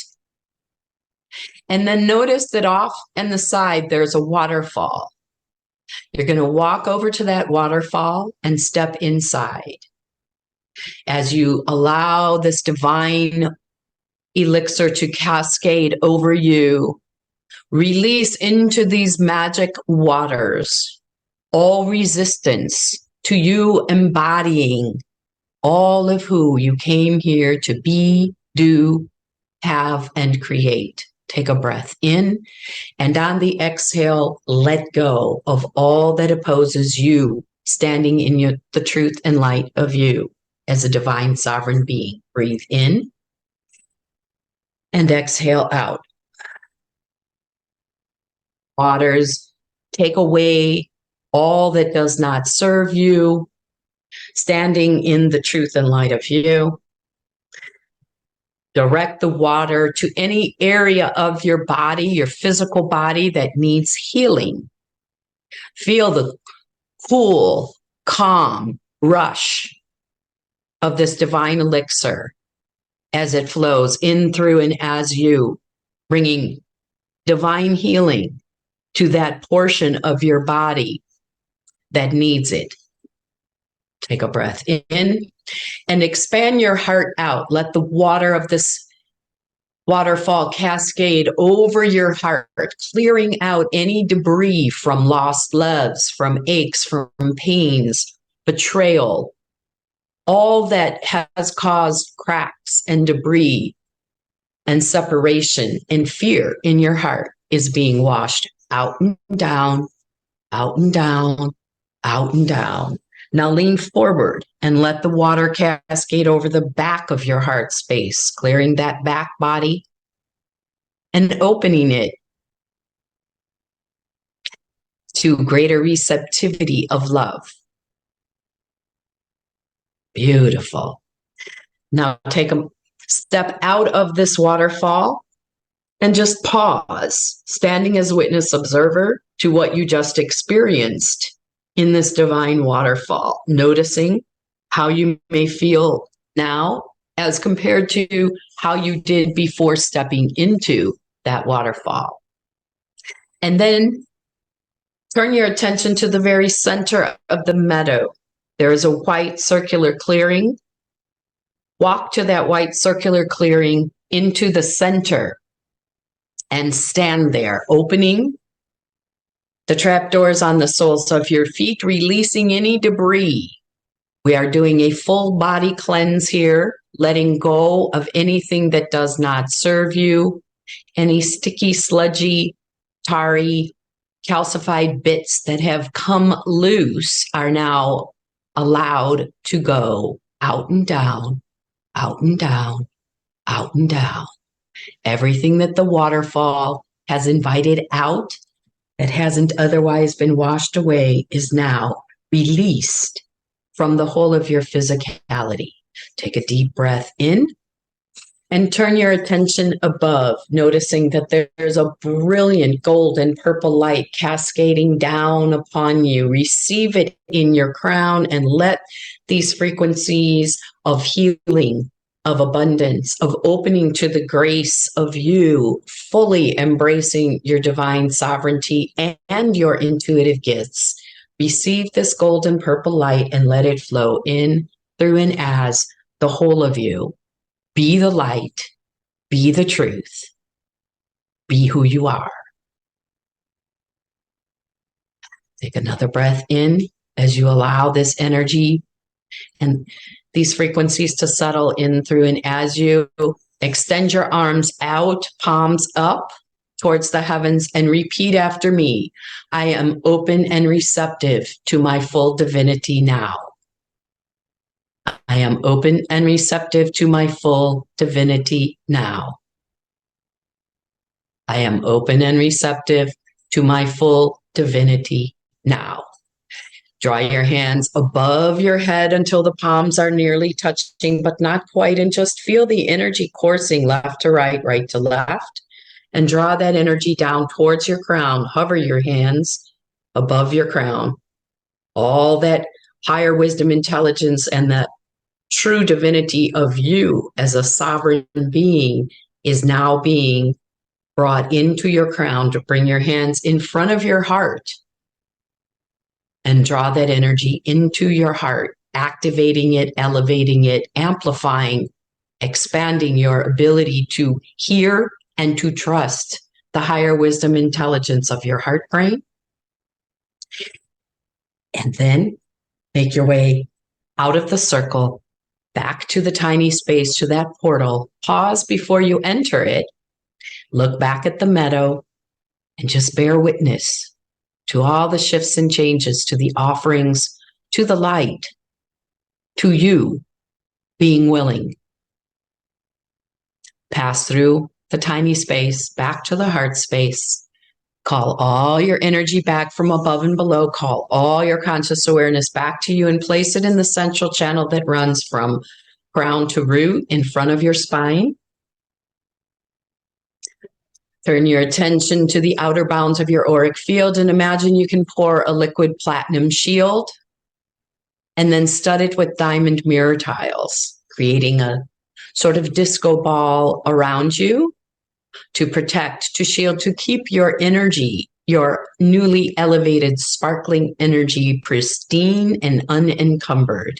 And then notice that off on the side, there's a waterfall. You're going to walk over to that waterfall and step inside. As you allow this divine elixir to cascade over you, release into these magic waters all resistance to you embodying all of who you came here to be, do, have, and create. Take a breath in, and on the exhale, let go of all that opposes you, standing in the truth and light of you as a divine sovereign being. Breathe in and exhale out. Waters, take away all that does not serve you, standing in the truth and light of you. Direct the water to any area of your body, your physical body that needs healing. Feel the cool, calm rush of this divine elixir as it flows in, through, and as you, bringing divine healing to that portion of your body that needs it. Take a breath in and expand your heart out. Let the water of this waterfall cascade over your heart, clearing out any debris from lost loves, from aches, from pains, betrayal, all that has caused cracks and debris and separation and fear in your heart is being washed out and down, out and down, out and down. Now lean forward and let the water cascade over the back of your heart space, clearing that back body and opening it to greater receptivity of love. Beautiful. Now take a step out of this waterfall and just pause, standing as witness observer to what you just experienced in this divine waterfall, noticing how you may feel now as compared to how you did before stepping into that waterfall. And then turn your attention to the very center of the meadow. There is a white circular clearing. Walk to that white circular clearing into the center and stand there, opening the trapdoors on the soles of your feet, releasing any debris. We are doing a full body cleanse here, letting go of anything that does not serve you, any sticky, sludgy, tarry, calcified bits that have come loose are now allowed to go out and down, out and down, out and down. Everything that the waterfall has invited out that hasn't otherwise been washed away is now released from the whole of your physicality. Take a deep breath in and turn your attention above, noticing that there's a brilliant gold and purple light cascading down upon you. Receive it in your crown and let these frequencies of healing, of abundance, of opening to the grace of you, fully embracing your divine sovereignty and your intuitive gifts. Receive this golden purple light and let it flow in, through, and as the whole of you. Be the light, be the truth, be who you are. Take another breath in as you allow this energy and these frequencies to settle in, through, and as you extend your arms out, palms up towards the heavens, and repeat after me. I am open and receptive to my full divinity now. I am open and receptive to my full divinity now. I am open and receptive to my full divinity now. Draw your hands above your head until the palms are nearly touching, but not quite. And just feel the energy coursing left to right, right to left. And draw that energy down towards your crown. Hover your hands above your crown. All that higher wisdom, intelligence, and the true divinity of you as a sovereign being is now being brought into your crown. To bring your hands in front of your heart and draw that energy into your heart, activating it, elevating it, amplifying, expanding your ability to hear and to trust the higher wisdom intelligence of your heart brain. And then make your way out of the circle, back to the tiny space, to that portal. Pause before you enter it. Look back at the meadow and just bear witness to all the shifts and changes, to the offerings, to the light, to you being willing. Pass through the tiny space, back to the heart space. Call all your energy back from above and below. Call all your conscious awareness back to you and place it in the central channel that runs from crown to root in front of your spine. Turn your attention to the outer bounds of your auric field and imagine you can pour a liquid platinum shield and then stud it with diamond mirror tiles, creating a sort of disco ball around you to protect, to shield, to keep your energy, your newly elevated, sparkling energy pristine and unencumbered.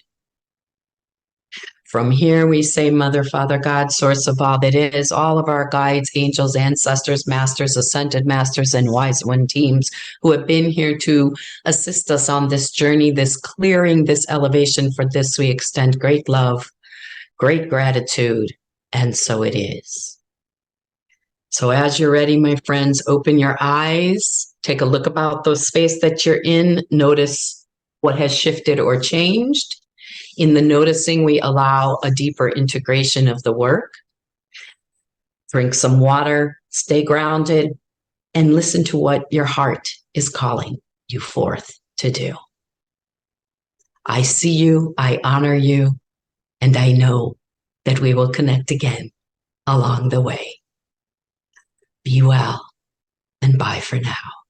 From here, we say, Mother, Father, God, source of all that is, all of our guides, angels, ancestors, masters, ascended masters, and wise one teams who have been here to assist us on this journey, this clearing, this elevation. For this, we extend great love, great gratitude, and so it is. So as you're ready, my friends, open your eyes, take a look about the space that you're in, notice what has shifted or changed. In the noticing, we allow a deeper integration of the work. Drink some water, stay grounded, and listen to what your heart is calling you forth to do. I see you, I honor you, and I know that we will connect again along the way. Be well, and bye for now.